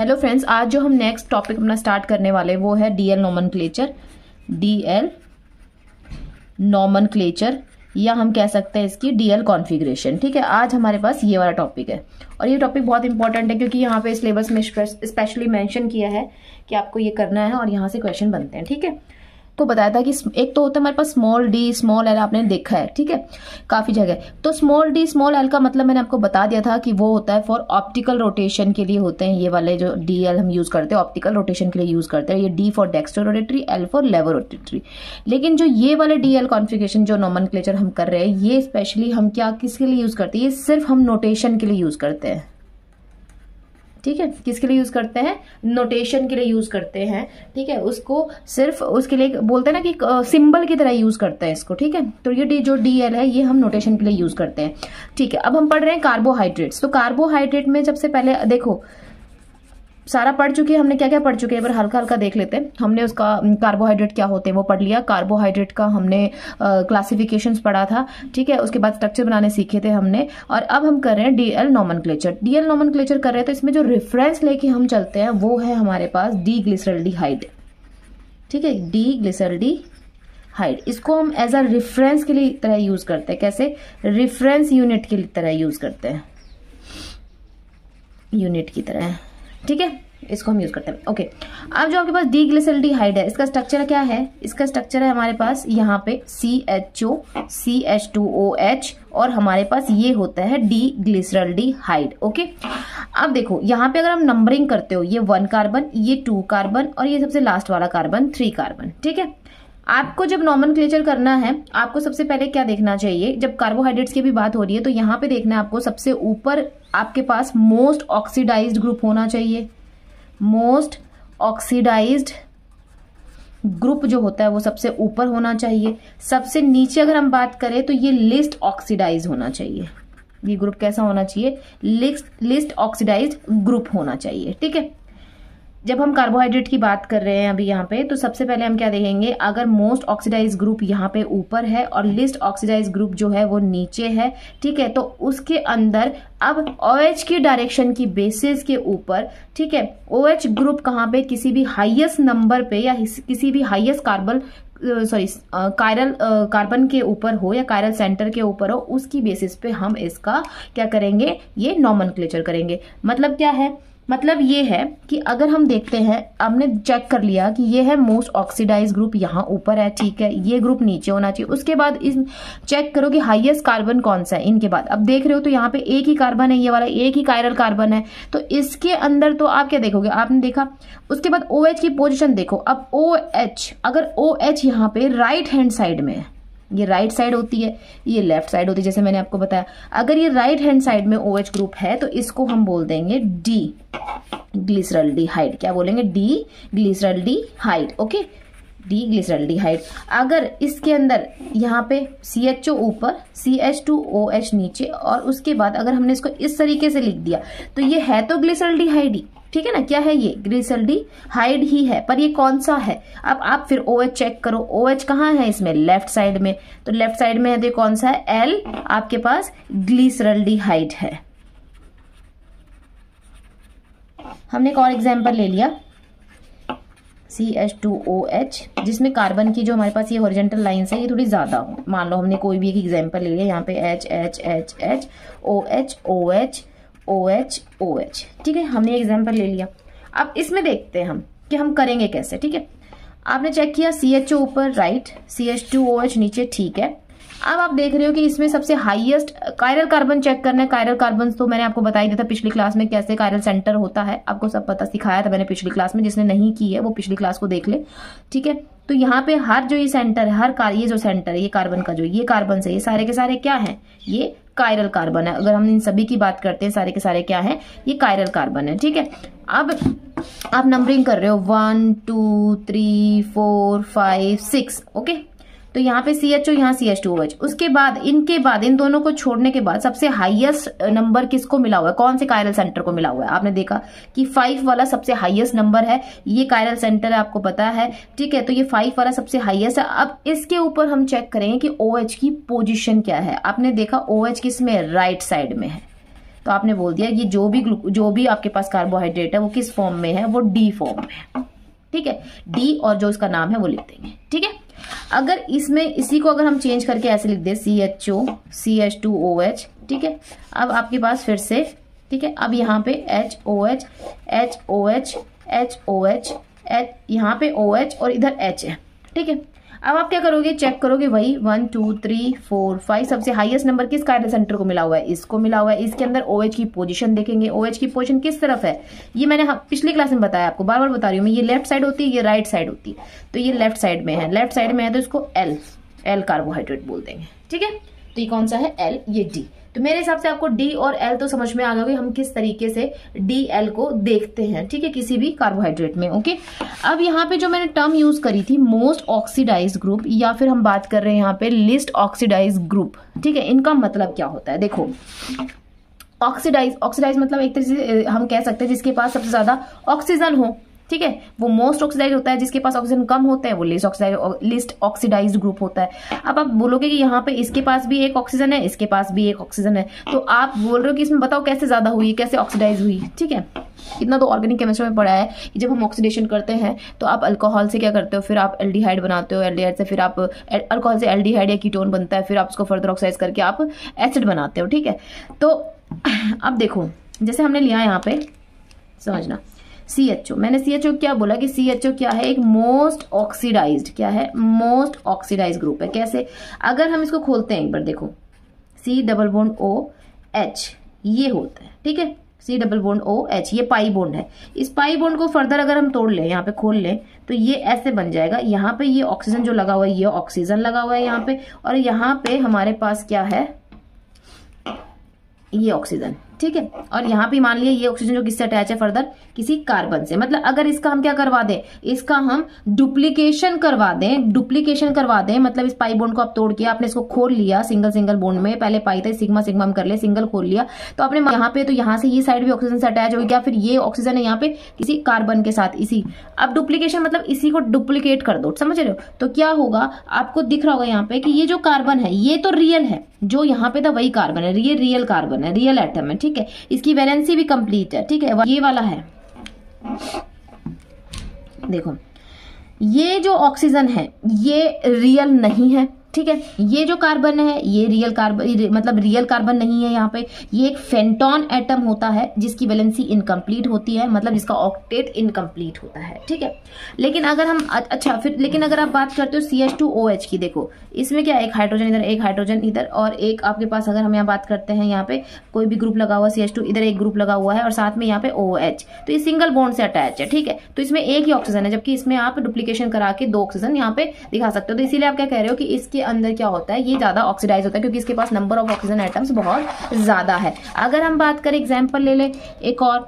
Hello friends, आज जो हम नेक्स्ट टॉपिक अपना स्टार्ट करने वाले वो है डीएल नोमेनक्लेचर। डीएल नोमेनक्लेचर या हम कह सकते हैं इसकी डीएल कॉन्फ़िगरेशन। ठीक है, आज हमारे पास ये वाला टॉपिक है और ये टॉपिक बहुत इंपॉर्टेंट है क्योंकि यहाँ पे सिलेबस में स्पेशली मेंशन किया है कि आपको ये करना है और यहाँ से क्वेश्चन बनते हैं। ठीक है, तो बताया था कि एक तो होता है हमारे पास स्मॉल डी स्मॉल एल, आपने देखा है ठीक है काफी जगह। तो स्मॉल डी स्मॉल एल का मतलब मैंने आपको बता दिया था कि वो होता है फॉर ऑप्टिकल रोटेशन के लिए होते हैं। ये वाले जो डी एल हम यूज करते हैं ऑप्टिकल रोटेशन के लिए यूज करते हैं। ये D for dextro rotatory, L for laevo rotatory. लेकिन जो ये वाले डी एल कॉन्फ़िगरेशन जो नोमेनक्लेचर हम कर रहे हैं ये स्पेशली हम क्या किसके लिए यूज करते हैं, ये सिर्फ हम नोटेशन के लिए यूज करते हैं। ठीक है, किसके लिए यूज करते हैं, नोटेशन के लिए यूज करते हैं। ठीक है, उसको सिर्फ उसके लिए बोलते हैं ना कि सिंबल की तरह यूज करते हैं इसको। ठीक है, तो ये जो डीएल है ये हम नोटेशन के लिए यूज करते हैं। ठीक है, अब हम पढ़ रहे हैं कार्बोहाइड्रेट्स। तो कार्बोहाइड्रेट में सबसे पहले देखो सारा पढ़ चुके हैं हमने, क्या क्या पढ़ चुके हैं, एक बार हल्का हल्का देख लेते हैं। हमने उसका कार्बोहाइड्रेट क्या होते हैं वो पढ़ लिया। कार्बोहाइड्रेट का हमने क्लासिफिकेशंस पढ़ा था। ठीक है, उसके बाद स्ट्रक्चर बनाने सीखे थे हमने। और अब हम कर रहे हैं डीएल नोमेनक्लेचर। डीएल नोमेनक्लेचर कर रहे हैं तो इसमें जो रेफरेंस लेके हम चलते हैं वो है हमारे पास डी ग्लिसरल्डिहाइड। ठीक है, डी ग्लिसरल्डिहाइड, इसको हम एज अ रेफरेंस के लिए तरह यूज करते हैं। कैसे, रेफरेंस यूनिट की तरह यूज करते हैं, यूनिट की तरह। ठीक है, इसको हम यूज करते हैं। ओके, अब जो आपके पास डी ग्लिसरल्डिहाइड है इसका स्ट्रक्चर क्या है, इसका स्ट्रक्चर है हमारे पास यहाँ पे CHO CH2OH और हमारे पास ये होता है डी ग्लिसरल्डिहाइड। ओके, अब देखो यहाँ पे अगर हम नंबरिंग करते हो, ये 1 कार्बन, ये 2 कार्बन और ये सबसे लास्ट वाला कार्बन 3 कार्बन। ठीक है, आपको जब नोमेनक्लेचर करना है आपको सबसे पहले क्या देखना चाहिए, जब कार्बोहाइड्रेट्स की भी बात हो रही है तो यहाँ पे देखना है आपको सबसे ऊपर आपके पास मोस्ट ऑक्सीडाइज्ड ग्रुप होना चाहिए। मोस्ट ऑक्सीडाइज्ड ग्रुप जो होता है वो सबसे ऊपर होना चाहिए। सबसे नीचे अगर हम बात करें तो ये लिस्ट ऑक्सीडाइज होना चाहिए। ये ग्रुप कैसा होना चाहिए, लिस्ट ऑक्सीडाइज्ड ग्रुप होना चाहिए। ठीक है, जब हम कार्बोहाइड्रेट की बात कर रहे हैं अभी यहाँ पे, तो सबसे पहले हम क्या देखेंगे, अगर मोस्ट ऑक्सीडाइज ग्रुप यहाँ पे ऊपर है और लिस्ट ऑक्सीडाइज ग्रुप जो है वो नीचे है। ठीक है, तो उसके अंदर अब OH की डायरेक्शन की बेसिस के ऊपर, ठीक है, OH ग्रुप कहाँ पे, किसी भी हाईएस्ट नंबर पे या किसी भी हाईएस्ट कायरल कार्बन के ऊपर हो या कायरल सेंटर के ऊपर हो, उसकी बेसिस पे हम इसका क्या करेंगे, ये नोमेनक्लेचर करेंगे। मतलब क्या है, मतलब ये है कि अगर हम देखते हैं, आपने चेक कर लिया कि ये है मोस्ट ऑक्सीडाइज ग्रुप यहाँ ऊपर है। ठीक है, ये ग्रुप नीचे होना चाहिए। उसके बाद इस चेक करो कि हाईएस्ट कार्बन कौन सा है इनके बाद। अब देख रहे हो तो यहाँ पे एक ही कार्बन है, ये वाला एक ही कायरल कार्बन है, तो इसके अंदर तो आप क्या देखोगे, आपने देखा। उसके बाद OH की पोजिशन देखो। अब OH, अगर OH यहाँ पे राइट हैंड साइड में है, ये राइट साइड होती है, ये लेफ्ट साइड होती है, जैसे मैंने आपको बताया। अगर ये राइट हैंड साइड में OH ग्रुप है तो इसको हम बोल देंगे डी ग्लिसरल्डिहाइड। क्या बोलेंगे, D glyceraldehyde. Okay, D glyceraldehyde. अगर इसके अंदर यहाँ पे CHO ऊपर, CH2OH नीचे और उसके बाद अगर हमने इसको इस तरीके से लिख दिया तो ये है तो ग्लिसरल्डिहाइड ही। ठीक है ना, क्या है ये, ग्लिसरल्डिहाइड ही है, पर ये कौन सा है। अब आप फिर OH चेक करो, OH कहाँ है इसमें, लेफ्ट साइड में। तो लेफ्ट साइड में है तो कौन सा है, L आपके पास ग्लिसरल्डिहाइड है। हमने एक और एग्जांपल ले लिया CH2OH, जिसमें कार्बन की जो हमारे पास ये हॉरिजॉन्टल लाइंस है ये थोड़ी ज्यादा हो। मान लो हमने कोई भी एक एग्जांपल ले लिया, यहाँ पे H OH OH OH OH। ठीक है, हमने एग्जांपल ले लिया। अब इसमें देखते हैं हम कि हम करेंगे कैसे। ठीक है, आपने चेक किया CHO ऊपर राइट, CH2OH नीचे। ठीक है, अब आप देख रहे हो कि इसमें सबसे हाईएस्ट कायरल कार्बन चेक करना है। कायरल कार्बन तो मैंने आपको बता ही दिया था पिछली क्लास में कैसे कायरल सेंटर होता है, आपको सब पता सिखाया था मैंने पिछली क्लास में। जिसने नहीं की है वो पिछली क्लास को देख ले। ठीक है, तो यहाँ पे हर जो ये सेंटर है, ये जो सेंटर है ये कार्बन का, जो ये कार्बन से ये सारे के सारे क्या है, ये कायरल कार्बन है। अगर हम इन सभी की बात करते हैं सारे के सारे क्या है, ये कायरल कार्बन है। ठीक है, अब आप नंबरिंग कर रहे हो 1 2 3 4 5 6। ओके, तो यहाँ पे CHO, यहाँ CH2OH। उसके बाद इनके बाद इन दोनों को छोड़ने के बाद सबसे हाईएस्ट नंबर किसको मिला हुआ है, कौन से कायरल सेंटर को मिला हुआ है। आपने देखा कि 5 वाला सबसे हाईएस्ट नंबर है, ये कायरल सेंटर है, आपको पता है। ठीक है, तो ये 5 वाला सबसे हाईएस्ट है। अब इसके ऊपर हम चेक करेंगे कि OH की पोजीशन क्या है। आपने देखा OH किस में, राइट साइड में है। तो आपने बोल दिया कि जो भी आपके पास कार्बोहाइड्रेट है वो किस फॉर्म में है, वो डी फॉर्म में है, ठीक है। डी और जो इसका नाम है वो लिख देंगे, ठीक है। अगर इसमें इसी को अगर हम चेंज करके ऐसे लिख दे CHO CH2OH, ठीक है। अब आपके पास फिर से, ठीक है, अब यहाँ पे HOH HOH HOH यहाँ पे OH और इधर H है, ठीक है। अब आप क्या करोगे, चेक करोगे, वही 1 2 3 4 5 सबसे हाईएस्ट नंबर किस कार्बन सेंटर को मिला हुआ है, इसको मिला हुआ है। इसके अंदर OH की पोजीशन देखेंगे, OH की पोजीशन किस तरफ है, ये मैंने पिछली क्लास में बताया, आपको बार बार बता रही हूँ मैं, ये लेफ्ट साइड होती है, ये राइट साइड होती है। तो ये लेफ्ट साइड में है, लेफ्ट साइड में है तो इसको L कार्बोहाइड्रेट बोल देंगे, ठीक है। तो ये कौन सा है, L, ये D। तो मेरे हिसाब से आपको D और L तो समझ में आ गया कि हम किस तरीके से DL को देखते हैं, ठीक है, किसी भी कार्बोहाइड्रेट में, ओके। अब यहाँ पे जो मैंने टर्म यूज करी थी मोस्ट ऑक्सीडाइज ग्रुप, या फिर हम बात कर रहे हैं यहाँ पे लिस्ट ऑक्सीडाइज ग्रुप, ठीक है, इनका मतलब क्या होता है, देखो ऑक्सीडाइज मतलब एक तरह से हम कह सकते हैं जिसके पास सबसे ज्यादा ऑक्सीजन हो, ठीक है, वो मोस्ट ऑक्सीडाइज होता है। जिसके पास ऑक्सीजन कम होता है वो लिस्ट ऑक्सीडाइज्ड ग्रुप होता है। अब आप बोलोगे कि यहाँ पे इसके पास भी एक ऑक्सीजन है, इसके पास भी एक ऑक्सीजन है, तो आप बोल रहे हो कि इसमें बताओ कैसे ज्यादा हुई, कैसे ऑक्सीडाइज हुई, ठीक है। इतना तो ऑर्गेनिक केमिस्ट्री में पढ़ा है कि जब हम ऑक्सीडेशन करते हैं तो आप अल्कोहल से क्या करते हो, फिर आप एल्डिहाइड बनाते हो, एल्डिहाइड से फिर आप अल्कोहल से एल्डिहाइड या कीटोन बनता है, फिर आप उसको फर्दर ऑक्साइज करके आप एसिड बनाते हो, ठीक है। तो अब देखो जैसे हमने लिया यहाँ पे, समझना CHO, मैंने CHO क्या बोला कि CHO क्या है, एक मोस्ट ऑक्सीडाइज्ड, क्या है, मोस्ट ऑक्सीडाइज्ड ग्रुप है। कैसे, अगर हम इसको खोलते हैं एक बार, देखो C+OH ये होता है, ठीक है, C+OH ये पाई बॉन्ड है। इस पाई बॉन्ड को फर्दर अगर हम तोड़ लें, यहाँ पे खोल लें, तो ये ऐसे बन जाएगा। यहाँ पे ये ऑक्सीजन जो लगा हुआ है, ये ऑक्सीजन लगा हुआ है यहाँ पे, और यहाँ पे हमारे पास क्या है, ये ऑक्सीजन, ठीक है। और यहाँ पे मान लिया ये ऑक्सीजन जो किससे अटैच है, फर्दर किसी कार्बन से। मतलब अगर इसका हम क्या करवा दें, इसका हम डुप्लीकेशन करवा दें, मतलब इस पाई बॉन्ड को आप तोड़ के आपने इसको खोल लिया, सिंगल बॉन्ड में पहले पाई था, सिग्मा सिग्मा हम कर ले, सिंगल खोल लिया, तो आपने यहाँ पे, तो यहाँ से ये साइड भी ऑक्सीजन से अटैच होगी क्या, फिर ये ऑक्सीजन है यहाँ पे किसी कार्बन के साथ, इसी, अब डुप्लीकेशन मतलब इसी को डुप्लीकेट कर दो, समझ रहे हो। तो क्या होगा, आपको दिख रहा होगा यहाँ पे कि ये जो कार्बन है ये तो रियल है, जो यहाँ पे था वही कार्बन है, ये रियल कार्बन है, रियल एटम है, ठीक है, इसकी वैलेंसी भी कंप्लीट है, ठीक है। ये वाला है, देखो ये जो ऑक्सीजन है ये रियल नहीं है, ठीक है। ये जो कार्बन है ये रियल कार्बन, मतलब रियल कार्बन नहीं है, यहाँ पे ये एक फेंटोन एटम होता है जिसकी वैलेंसी इनकम्प्लीट होती है, मतलब जिसका ऑक्टेट इनकम्प्लीट होता है, ठीक है। लेकिन अगर हम लेकिन अगर आप बात करते हो CH2OH की, देखो इसमें क्या, एक हाइड्रोजन इधर, एक हाइड्रोजन इधर, और एक आपके पास, अगर हम यहाँ बात करते हैं, यहाँ पे कोई भी ग्रुप लगा हुआ है, CH2 इधर एक ग्रुप लगा हुआ है, और साथ में यहाँ पे OH, तो ये सिंगल बॉन्ड से अटैच है, ठीक है। तो इसमें एक ही ऑक्सीजन है, जबकि इसमें आप डुप्लीकेशन करा के 2 ऑक्सीजन यहाँ पे दिखा सकते हो। तो इसीलिए आप क्या कह रहे हो कि इसके अंदर क्या होता है, ये ज्यादा ऑक्सीडाइज होता है, क्योंकि इसके पास नंबर ऑफ ऑक्सीजन एटम्स बहुत ज्यादा है। अगर हम बात करें, एग्जांपल ले ले एक और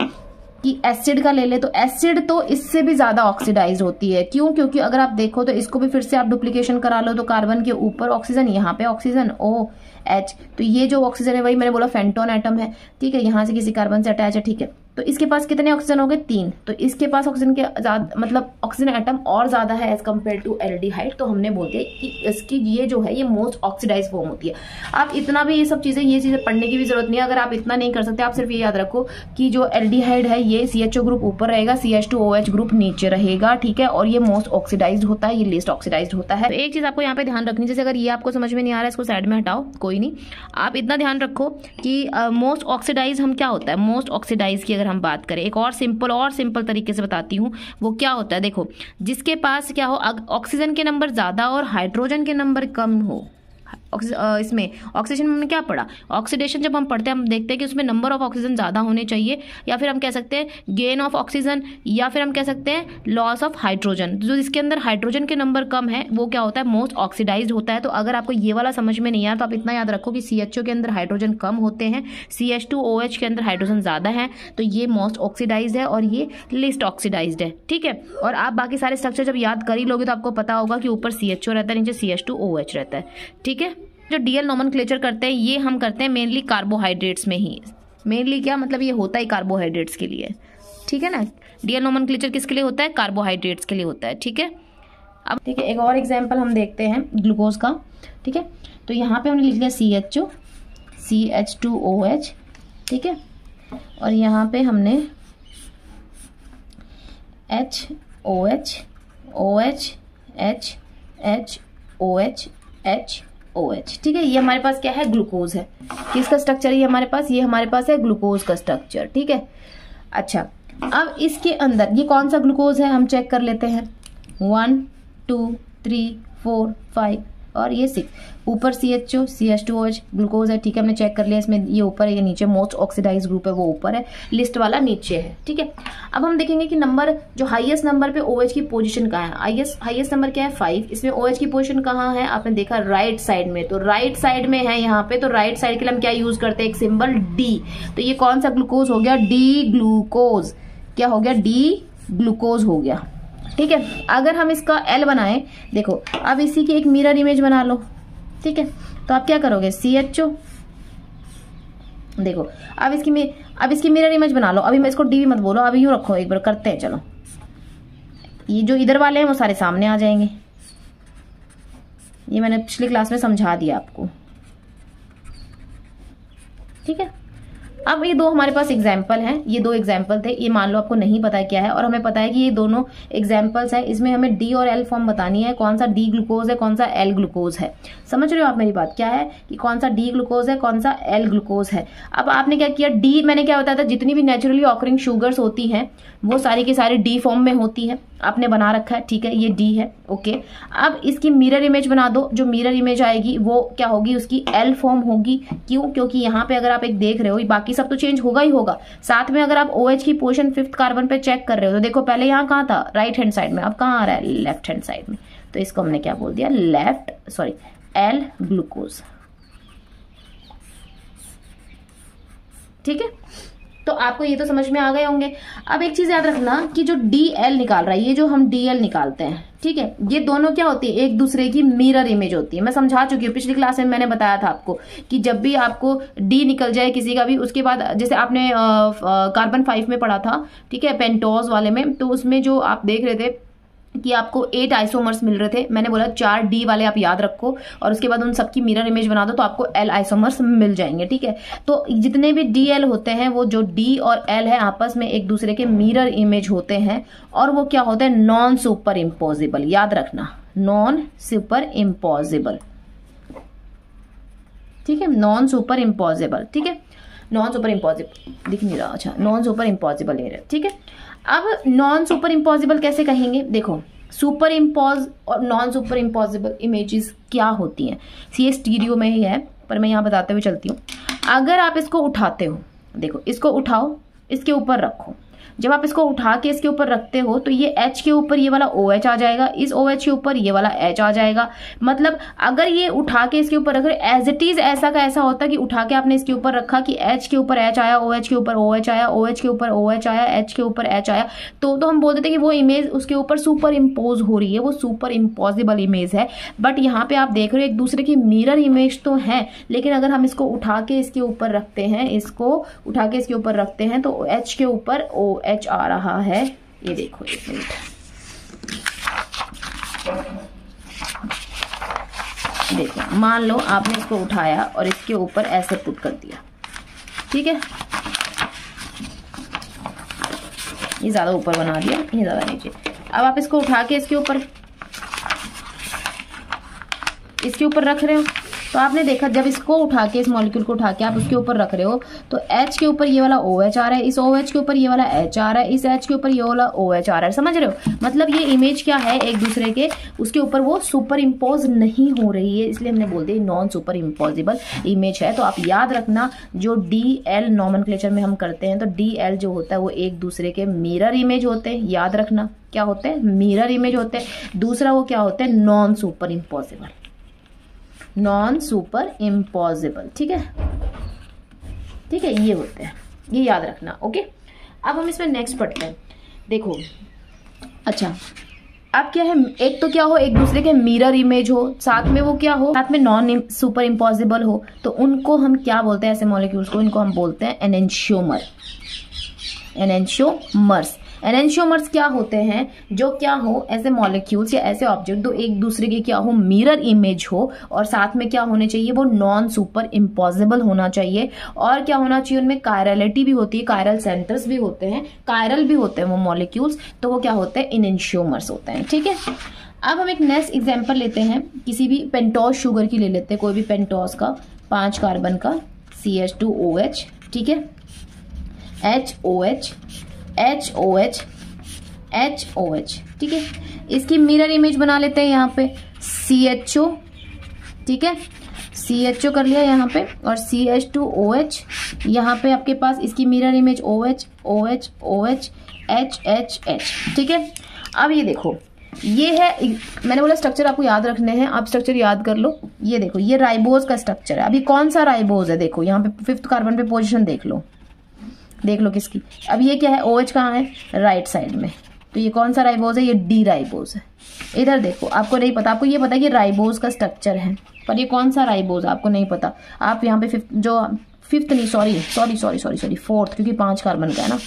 कि एसिड का ले ले, तो एसिड तो इससे भी ज्यादा ऑक्सीडाइज होती है। क्यों, क्योंकि अगर आप देखो तो इसको भी फिर से आप डुप्लीकेशन करा लो, तो कार्बन के ऊपर ऑक्सीजन, यहाँ पे ऑक्सीजन OH, तो ये जो ऑक्सीजन है वही मैंने बोला फेंटोन एटम है, ठीक है, यहाँ से किसी कार्बन से अटैच है, ठीक है। तो इसके पास कितने ऑक्सीजन हो गए, 3, तो इसके पास ऑक्सीजन के मतलब ऑक्सीजन एटम और ज्यादा है एज कम्पेयर टू एल्डिहाइड, तो हमने बोल दिया कि इसकी ये जो है ये मोस्ट ऑक्सीडाइज फॉर्म होती है। आप इतना भी ये चीजें पढ़ने की भी जरूरत नहीं है। अगर आप इतना नहीं कर सकते, आप सिर्फ ये याद रखो कि जो एल्डिहाइड है ये CHO ग्रुप ऊपर रहेगा, CH2OH ग्रुप नीचे रहेगा, ठीक है, और ये मोस्ट ऑक्सीडाइज्ड होता है, ये लीस्ट ऑक्सीडाइज्ड होता है। तो एक चीज आपको यहाँ पे ध्यान रखनी, जैसे अगर ये आपको समझ में नहीं आ रहा है, इसको साइड में हटाओ, कोई नहीं, आप इतना ध्यान रखो कि मोस्ट ऑक्सीडाइज हम क्या होता है, मोस्ट ऑक्सीडाइज की अगर हम बात करें, एक और सिंपल तरीके से बताती हूँ, वो क्या होता है, देखो जिसके पास क्या हो, ऑक्सीजन के नंबर ज्यादा और हाइड्रोजन के नंबर कम हो, इसमें ऑक्सीडेशन में हमने क्या पढ़ा, ऑक्सीडेशन जब हम पढ़ते हैं हम देखते हैं कि उसमें नंबर ऑफ ऑक्सीजन ज्यादा होने चाहिए, या फिर हम कह सकते हैं गेन ऑफ ऑक्सीजन, या फिर हम कह सकते हैं लॉस ऑफ हाइड्रोजन। जो जिसके अंदर हाइड्रोजन के नंबर कम है वो क्या होता है, मोस्ट ऑक्सीडाइज्ड होता है। तो अगर आपको ये वाला समझ में नहीं आया तो आप इतना याद रखो कि CHO के अंदर हाइड्रोजन कम होते हैं, CH2OH के अंदर हाइड्रोजन ज्यादा है, तो ये मोस्ट ऑक्सीडाइज्ड है और ये लिस्ट ऑक्सीडाइज्ड है, ठीक है। और आप बाकी सारे स्ट्रक्चर जब याद कर ही लोगे तो आपको पता होगा कि ऊपर CHO रहता है, नीचे CH2OH रहता है, ठीक है। जो DL नोमेनक्लेचर करते हैं ये हम करते हैं मेनली कार्बोहाइड्रेट्स में ही, मेनली क्या मतलब ये होता है कार्बोहाइड्रेट्स के लिए, ठीक है ना। DL नोमेनक्लेचर किसके लिए होता है, कार्बोहाइड्रेट्स के लिए होता है, ठीक है। अब ठीक है, एक और एग्जांपल हम देखते हैं ग्लूकोज का, ठीक है। तो यहाँ पे हमने लिख लिया CHO CH2OH, ठीक है। और यहाँ पे हमने H OH OH H H OH H OH, ठीक है। ये हमारे पास क्या है, ग्लूकोज है। किसका स्ट्रक्चर है ये हमारे पास, ये हमारे पास है ग्लूकोज का स्ट्रक्चर, ठीक है। अच्छा, अब इसके अंदर ये कौन सा ग्लूकोज है हम चेक कर लेते हैं। 1 2 3 4 5 और ये 6, ऊपर CHO CH2OH ग्लूकोज है, ठीक है। हमने चेक कर लिया, इसमें ये ऊपर है, ये नीचे। मोस्ट ऑक्सीडाइज ग्रुप है वो ऊपर है, लिस्ट वाला नीचे है, ठीक है। अब हम देखेंगे कि नंबर जो हाईएस्ट नंबर पे OH की पोजीशन कहाँ है। हाईएस्ट नंबर क्या है 5, इसमें OH की पोजीशन कहाँ है, आपने देखा राइट साइड में, तो राइट साइड में है यहाँ पे। तो राइट साइड के लिए हम क्या यूज करते हैं, एक सिंबल D। तो ये कौन सा ग्लूकोज हो गया, डी ग्लूकोज। क्या हो गया, डी ग्लूकोज हो गया, ठीक है। अगर हम इसका L बनाएं, देखो अब इसी की एक मिरर इमेज बना लो, ठीक है। तो आप क्या करोगे, CHO, देखो अब इसकी मिरर इमेज बना लो। अभी मैं इसको डी मत बोलो, अभी यूं रखो, एक बार करते हैं, चलो। ये जो इधर वाले हैं वो सारे सामने आ जाएंगे, ये मैंने पिछली क्लास में समझा दिया आपको, ठीक है। अब ये दो हमारे पास एग्जाम्पल हैं, ये दो एग्जाम्पल थे, ये मान लो आपको नहीं पता क्या है और हमें पता है कि ये दोनों एग्जाम्पल्स हैं। इसमें हमें डी और एल फॉर्म बतानी है, कौन सा डी ग्लूकोज है कौन सा एल ग्लूकोज है। समझ रहे हो आप मेरी बात, क्या है कि कौन सा डी ग्लूकोज है कौन सा एल ग्लूकोज है। अब आपने क्या किया, डी मैंने क्या बताया था, जितनी भी नेचुरली ऑकरिंग शुगर्स होती हैं वो सारी की सारी डी फॉर्म में होती है, आपने बना रखा है, ठीक है। ये डी है, ओके। अब इसकी मिरर इमेज बना दो, जो मिरर इमेज आएगी वो क्या होगी, उसकी एल फॉर्म होगी। क्यों, क्योंकि यहाँ पे अगर आप एक देख रहे हो, बाकी सब तो चेंज होगा ही होगा, साथ में अगर आप OH की पोजीशन 5th कार्बन पे चेक कर रहे हो तो देखो पहले यहाँ कहाँ था, राइट हैंड साइड में, अब कहाँ आ रहा है, लेफ्ट हैंड साइड में। तो इसको हमने क्या बोल दिया, एल ग्लूकोज, ठीक है। तो आपको ये तो समझ में आ गए होंगे। अब एक चीज याद रखना कि जो DL निकाल रहा है, ये जो हम DL निकालते हैं, ठीक है, ये दोनों क्या होती है, एक दूसरे की मिरर इमेज होती है। मैं समझा चुकी हूँ, पिछली क्लास में मैंने बताया था आपको कि जब भी आपको D निकल जाए किसी का भी, उसके बाद जैसे आपने कार्बन 5 में पढ़ा था, ठीक है, पेंटोज वाले में, तो उसमें जो आप देख रहे थे कि आपको 8 आइसोमर्स मिल रहे थे, मैंने बोला 4 D वाले आप याद रखो और उसके बाद उन सबकी मिरर इमेज बना दो तो आपको L आइसोमर्स मिल जाएंगे, ठीक है। तो जितने भी DL होते हैं वो जो D और L है आपस में एक दूसरे के मिरर इमेज होते हैं और वो क्या होते हैं, नॉन सुपर इम्पॉसिबल। याद रखना, नॉन सुपर इम्पॉसिबल, ठीक है, नॉन सुपर इम्पॉसिबल, ठीक है। नॉन सुपर इम्पॉसिबल दिख नहीं रहा, अच्छा, नॉन सुपर इम्पॉसिबल एरिया, ठीक है। अब नॉन सुपर इम्पॉसिबल कैसे कहेंगे, देखो सुपर इम्पॉज और नॉन सुपर इम्पॉसिबल इमेजेस क्या होती हैं। ये स्टीरियो में ही है पर मैं यहाँ बताते हुए चलती हूँ। अगर आप इसको उठाते हो, देखो इसको उठाओ, इसके ऊपर रखो, जब आप इसको उठा के इसके ऊपर रखते हो तो ये H के ऊपर ये वाला OH आ जाएगा, इस OH के ऊपर ये वाला H आ जाएगा। मतलब अगर ये उठा के इसके ऊपर रख रहे, एज इट इज ऐसा का ऐसा होता है कि उठा के आपने इसके ऊपर रखा कि H के ऊपर H आया, OH के ऊपर OH आया, OH के ऊपर OH आया, H के ऊपर H आया, तो हम बोल देते हैं कि वो इमेज उसके ऊपर सुपर इम्पोज हो रही है, वो सुपर इम्पॉसिबल इमेज है। बट यहाँ पे आप देख रहे हो एक दूसरे की मिरर इमेज तो है, लेकिन अगर हम इसको उठा के इसके ऊपर रखते हैं, इसको उठा के इसके ऊपर रखते हैं तो H के ऊपर OH आ रहा है। ये देखो, एक मिनट, देखो मान लो आपने इसको उठाया और इसके ऊपर ऐसे पुट कर दिया, ठीक है, ये ज्यादा ऊपर बना दिया, ये ज्यादा नीचे। अब आप इसको उठा के इसके ऊपर रख रहे हो तो आपने देखा जब इसको उठा के, इस मॉलिक्यूल को उठा के आप उसके ऊपर रख रहे हो तो H के ऊपर ये वाला OH आ रहा है, इस OH के ऊपर ये वाला H आ रहा है, इस H के ऊपर ये वाला OH आ रहा है। समझ रहे हो, मतलब ये इमेज क्या है, एक दूसरे के उसके ऊपर वो सुपर इम्पोज नहीं हो रही है, इसलिए हमने बोल दिया नॉन सुपर इम्पॉसिबल इमेज है। तो आप याद रखना, जो DL नॉमेनक्लेचर में हम करते हैं तो DL जो होता है वो एक दूसरे के मिरर इमेज होते हैं। याद रखना क्या होते हैं, मिरर इमेज होते हैं। दूसरा वो क्या होते हैं, non super impossible, non super impossible, ठीक है, ठीक है, ये होते हैं, ये याद रखना, ओके। अब हम इसमें नेक्स्ट पढ़ते हैं, देखो। अच्छा, अब क्या है, एक तो क्या हो, एक दूसरे के मिरर इमेज हो, साथ में वो क्या हो, साथ में नॉन सुपर इम्पॉसिबल हो, तो उनको हम क्या बोलते हैं, ऐसे मॉलिक्यूल्स को, इनको हम बोलते हैं एनेंशियोमर, एनेंशियोमर्स। एनेंशियोमर्स क्या होते हैं, जो क्या हो ऐसे मॉलिक्यूल्स या ऐसे ऑब्जेक्ट जो एक दूसरे के क्या हो मिरर इमेज हो, और साथ में क्या होने चाहिए, वो नॉन सुपर इम्पॉसिबल होना चाहिए, और क्या होना चाहिए उनमें कायरलिटी भी होती है, कायरल सेंटर्स भी होते हैं, कायरल भी होते हैं वो मॉलिक्यूल्स, तो वो क्या होते हैं, एनेंशियोमर्स होते हैं। ठीक है, अब हम एक नेक्स्ट एग्जांपल लेते हैं, किसी भी पेंटोस शुगर की ले लेते हैं, कोई भी पेंटोस का 5 कार्बन का CH2OH, ठीक है, HOH HOH HOH, ठीक है, इसकी मिरर इमेज बना लेते हैं यहाँ पे CHO, ठीक है, CHO कर लिया यहाँ पे, और CH2OH यहाँ पे आपके पास इसकी mirror image OH OH OH H H H, ठीक है। अब ये देखो, ये है, मैंने बोला स्ट्रक्चर आपको याद रखने हैं, आप स्ट्रक्चर याद कर लो। ये देखो, ये राइबोज का स्ट्रक्चर है। अभी कौन सा राइबोज है, देखो यहाँ पे 5th कार्बन पे पोजीशन देख लो किसकी। अब ये क्या है, OH कहाँ है, राइट साइड में, तो ये कौन सा राइबोज है, ये डी राइबोज है। इधर देखो, आपको नहीं पता, आपको ये पता है कि राइबोज का स्ट्रक्चर है, पर ये कौन सा राइबोज आपको नहीं पता। आप यहाँ पे फिफ्थ नहीं, सॉरी 4th, क्योंकि 5 कार्बन का है ना,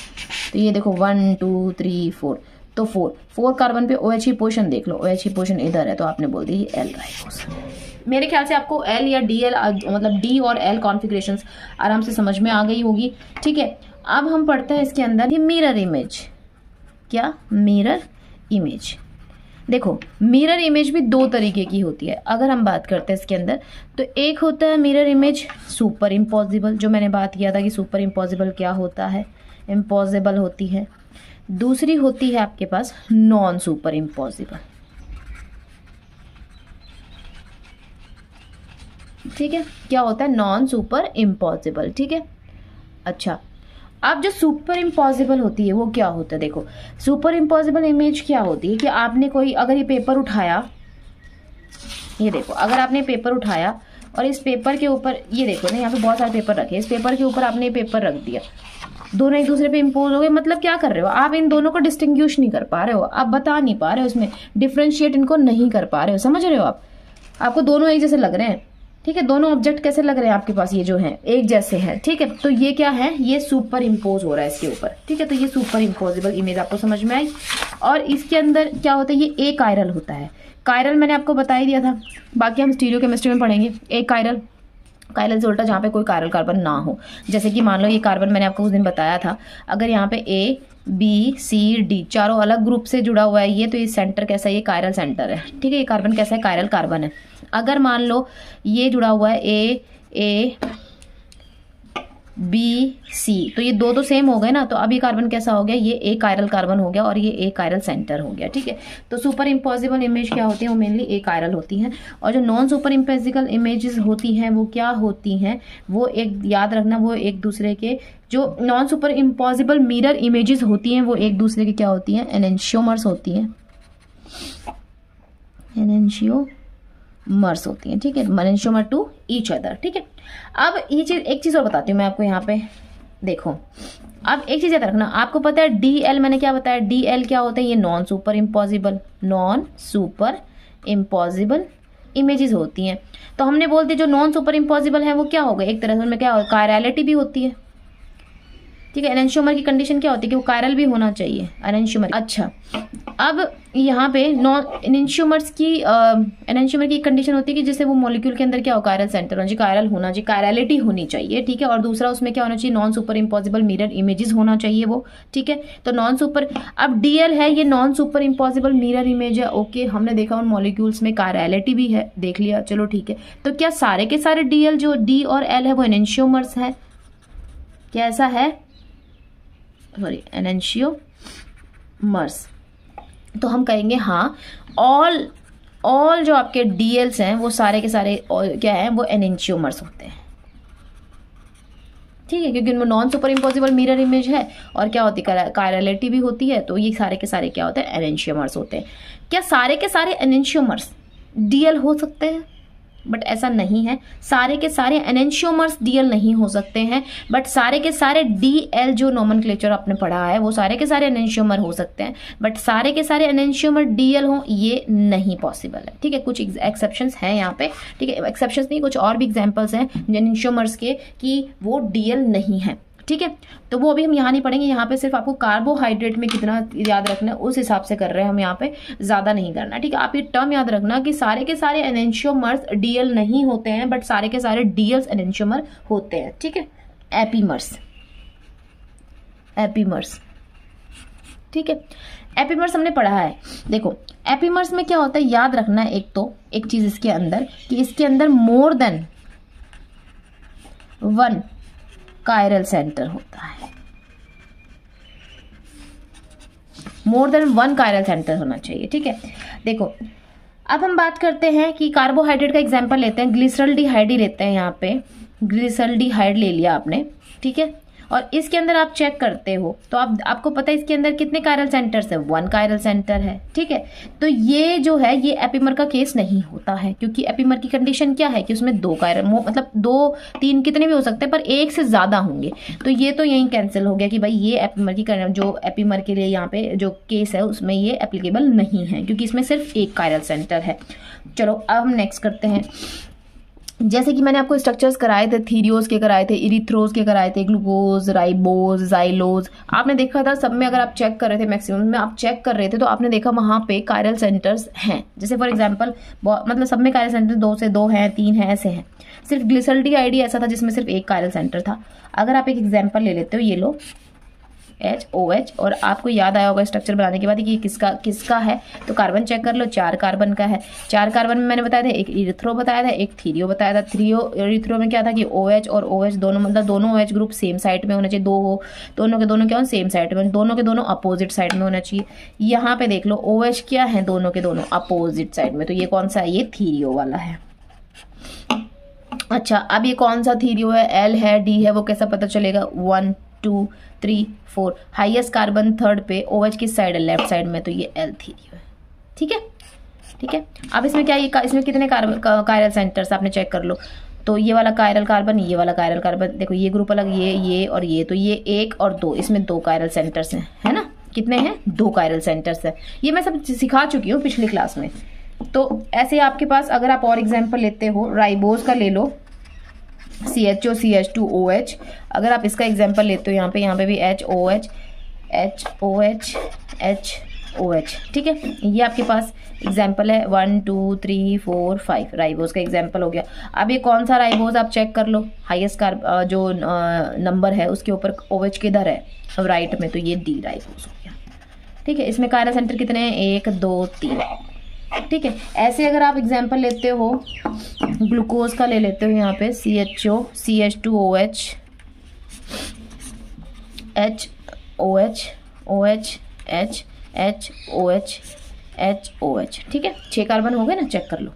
तो ये देखो 1 2 3 4, तो 4 कार्बन पे OH की पोजीशन देख लो, OH की पोजीशन इधर है, तो आपने बोल दी L राइबोज। मेरे ख्याल से आपको L या DL मतलब D और L कॉन्फ़िगरेशंस आराम से समझ में आ गई होगी। ठीक है, अब हम पढ़ते हैं इसके अंदर ये मिरर इमेज। क्या, मिरर इमेज। देखो, मिरर इमेज भी 2 तरीके की होती है। अगर हम बात करते हैं इसके अंदर, तो एक होता है मिरर इमेज सुपर इम्पॉसिबल, जो मैंने बात किया था कि सुपर इम्पॉसिबल क्या होता है, इम्पॉसिबल होती है। दूसरी होती है आपके पास नॉन सुपर इम्पॉसिबल। ठीक है, क्या होता है, नॉन सुपर इम्पॉसिबल। ठीक है, अच्छा, अब जो सुपर इम्पॉसिबल होती है वो क्या होता है, देखो सुपर इम्पॉसिबल इमेज क्या होती है कि आपने कोई, अगर ये पेपर उठाया, ये देखो, अगर आपने पेपर उठाया और इस पेपर के ऊपर, ये देखो ना, यहाँ पे बहुत सारे पेपर रखे, इस पेपर के ऊपर आपने ये पेपर रख दिया, दोनों एक दूसरे पे इम्पोज हो गए। मतलब क्या कर रहे हो आप, इन दोनों को डिस्टिंग्विश नहीं कर पा रहे हो, आप बता नहीं पा रहे हो, इसमें डिफ्रेंशिएट इनको नहीं कर पा रहे हो, समझ रहे हो आप, आपको दोनों एक जैसे लग रहे हैं। ठीक है, दोनों ऑब्जेक्ट कैसे लग रहे हैं आपके पास, ये जो है एक जैसे हैं। ठीक है, तो ये क्या है, ये सुपर इम्पोज हो रहा है इसके ऊपर। ठीक है, तो ये सुपर इम्पोजिबल इमेज आपको समझ में आई। और इसके अंदर क्या होता है, ये एक कायरल होता है। कायरल मैंने आपको बता ही दिया था, बाकी हम स्टीरियो केमिस्ट्री में पढ़ेंगे। एक कायरल, कायरल से उल्टा जहाँ पे कोई कायरल कार्बन ना हो। जैसे कि मान लो ये कार्बन मैंने आपको उस दिन बताया था, अगर यहाँ पे A B C D चारों अलग ग्रुप से जुड़ा हुआ है ये, तो ये सेंटर कैसा है, ये कायरल सेंटर है। ठीक है, ये कार्बन कैसा है, कायरल कार्बन है। अगर मान लो ये जुड़ा हुआ है A B C, तो ये दो तो सेम हो गए ना, तो अब ये कार्बन कैसा हो गया, ये एक कायरल कार्बन हो गया और ये एक कायरल सेंटर हो गया। ठीक है, तो सुपर इम्पॉसिबल इमेज क्या होती है, वो मेनली एक कायरल होती हैं। और जो नॉन सुपर इम्पॉसिबल इमेजेस होती हैं वो क्या होती हैं, वो एक याद रखना, वो एक दूसरे के, जो non super impossible mirror images होती हैं वो एक दूसरे की क्या होती हैं, एनेंशियोमर्स होती हैं, एनेंशियोमर्स होती हैं। ठीक है, एनेंशियोमर टू ईच अदर। ठीक है, अब ये चीज, एक चीज और बताती हूँ मैं आपको यहाँ पे, देखो अब एक चीज याद रखना, आपको पता है DL, मैंने क्या बताया, DL क्या होता है, ये नॉन सुपर इम्पॉसिबल इमेजेस होती हैं। तो हमने बोल दिया जो नॉन सुपर इम्पॉसिबल है वो क्या हो गए, एक तरह से उनमें क्या होगा, कायरलिटी भी होती है। ठीक है, एनेंशियोमर की कंडीशन क्या होती है कि वो कायरल भी होना चाहिए, एनेंशियोमर। अच्छा, अब यहाँ पे नॉन एनेंशियोमर्स की कंडीशन होती है कि जैसे वो मॉलिक्यूल के अंदर क्या हो, कायरल सेंटर होना चाहिए, कायरल होना चाहिए, कायरलिटी होनी चाहिए। ठीक है, और दूसरा उसमें क्या होना चाहिए, non super impossible mirror images होना चाहिए वो। ठीक है, तो नॉन सुपर, अब DL है, ये non super impossible mirror image है। ओके, हमने देखा उन मॉलिक्यूल्स में कायरलिटी भी है, देख लिया, चलो ठीक है। तो क्या सारे के सारे DL जो D और L है वो एनेंशियोमर्स है, क्या ऐसा है, सॉरी एनेंशियोमर्स? तो हम कहेंगे हाँ, ऑल जो आपके DLs हैं वो सारे के सारे क्या हैं, वो एनेंशियोमर्स होते हैं। ठीक है, क्योंकि उनमें non super impossible mirror image है और क्या होती है, कायरलिटी भी होती है, तो ये सारे के सारे क्या होते हैं, एनेंशियोमर्स होते हैं। क्या सारे के सारे एनेंशियोमर्स DL हो सकते हैं? बट ऐसा नहीं है, सारे के सारे एनेंशियोमर्स DL नहीं हो सकते हैं, बट सारे के सारे DL जो नोमेनक्लेचर आपने पढ़ा है वो सारे के सारे एनेंशियोमर हो सकते हैं, बट सारे के सारे एनेंशियोमर DL हो ये नहीं पॉसिबल है। ठीक है, कुछ एक्सेप्शंस हैं यहाँ पे। ठीक है, एक्सेप्शंस नहीं, कुछ और भी एग्जांपल्स हैं एनेंशियोमर्स के कि वो DL नहीं है। ठीक है। तो वो अभी हम यहाँ नहीं पढ़ेंगे, यहाँ पे सिर्फ आपको कार्बोहाइड्रेट में कितना याद रखना है उस हिसाब से कर रहे हैं हम, यहाँ पे ज़्यादा नहीं करना, ठीक है। आप ये टर्म याद रखना कि सारे के सारे एनेंशियोमर्स डीएल नहीं होते हैं, बट सारे के सारे डीएल्स एनेंशियोमर होते हैं, ठीक है। एपीमर्स, एपीमर्स, ठीक है। एपीमर्स हमने पढ़ा है। देखो एपीमर्स में क्या होता है, याद रखना है एक चीज इसके अंदर कि इसके अंदर मोर देन 1 कायरल सेंटर होता है, मोर देन 1 कायरल सेंटर होना चाहिए, ठीक है। देखो अब हम बात करते हैं कि कार्बोहाइड्रेट का एग्जांपल लेते हैं, ग्लिसरल्डिहाइड ही लेते हैं, यहाँ पे ग्लिसरल्डिहाइड ले लिया आपने, ठीक है। और इसके अंदर आप चेक करते हो तो आपको पता है इसके अंदर कितने कायरल सेंटर्स है, 1 कायरल सेंटर है, ठीक है। तो ये जो है ये एपीमर का केस नहीं होता है, क्योंकि एपीमर की कंडीशन क्या है कि उसमें 2 कायरल, मतलब 2 3 कितने भी हो सकते हैं पर 1 से ज्यादा होंगे। तो ये तो यही कैंसिल हो गया कि भाई ये एपीमर की जो एपीमर के लिए यहाँ पे जो केस है उसमें ये एप्लीकेबल नहीं है, क्योंकि इसमें सिर्फ 1 कायरल सेंटर है। चलो अब हम नेक्स्ट करते हैं। जैसे कि मैंने आपको स्ट्रक्चर्स कराए थे, थीरियोज के कराए थे, इरिथ्रोज के कराए थे, ग्लूकोज, राइबोज, जाइलोज, आपने देखा था सब में अगर आप चेक कर रहे थे, मैक्सिमम में आप चेक कर रहे थे तो आपने देखा वहां पे कायरल सेंटर्स हैं। जैसे फॉर एग्जांपल मतलब सब में कायरल सेंटर 2 से 2 हैं, 3 हैं, ऐसे हैं। सिर्फ ग्लिसरल्डिहाइड ऐसा था जिसमें सिर्फ 1 कायरल सेंटर था। अगर आप एक एग्जाम्पल ले लेते हो, ये लो HOH, और आपको याद आया होगा स्ट्रक्चर बनाने के बाद कि किसका है, तो कार्बन चेक कर लो, 4 कार्बन का है। 4 कार्बन में मैंने बताया था, एक इरिथ्रो बताया था, एक थीरियो बताया था। इरिथ्रो में क्या था कि OH और OH दोनों, मतलब दोनों OH ग्रुप सेम साइड में होना चाहिए, दोनों के दोनों क्या हो, सेम साइड में, दोनों के दोनों अपोजिट साइड में होना चाहिए। यहाँ पे देख लो OH क्या है, दोनों के दोनों अपोजिट साइड में, तो ये कौन सा है, ये थीरियो वाला है। अच्छा अब ये कौन सा थीरियो है, L है, D है, वो कैसा पता चलेगा, 1 2 3 4, हाईएस्ट कार्बन 3rd पे, OH किस साइड है, लेफ्ट साइड में, तो ये L थीरियो है, ठीक है, ठीक है। अब इसमें क्या, इसमें कितने कायरल सेंटर्स आपने चेक कर लो, तो ये वाला कायरल कार्बन, ये वाला कायरल कार्बन, देखो ये ग्रुप अलग, ये और ये, तो ये 1 और 2, इसमें 2 कायरल सेंटर्स हैं, है ना, कितने हैं, 2 कायरल सेंटर्स है। ये मैं सब सिखा चुकी हूँ पिछली क्लास में। तो ऐसे आपके पास अगर आप और एग्जाम्पल लेते हो, राइबोज का ले लो, CHO CH2OH, अगर आप इसका एग्जांपल लेते हो, यहाँ पे भी HOH HOH HOH, ठीक है। ये आपके पास एग्जांपल है 1 2 3 4 5, राइबोज का एग्जांपल हो गया। अब ये कौन सा राइबोज आप चेक कर लो, हाईएस्ट जो नंबर है उसके ऊपर OH किधर है, राइट में, तो ये D राइबोज हो गया, ठीक है। इसमें कायरल सेंटर कितने हैं, 1 2 3, ठीक है। ऐसे अगर आप एग्जांपल लेते हो, ग्लूकोज का ले लेते हो, यहाँ पे CHO CH2OH HOH OH HOH HOH, ठीक है। 6 कार्बन हो गए ना, चेक कर लो,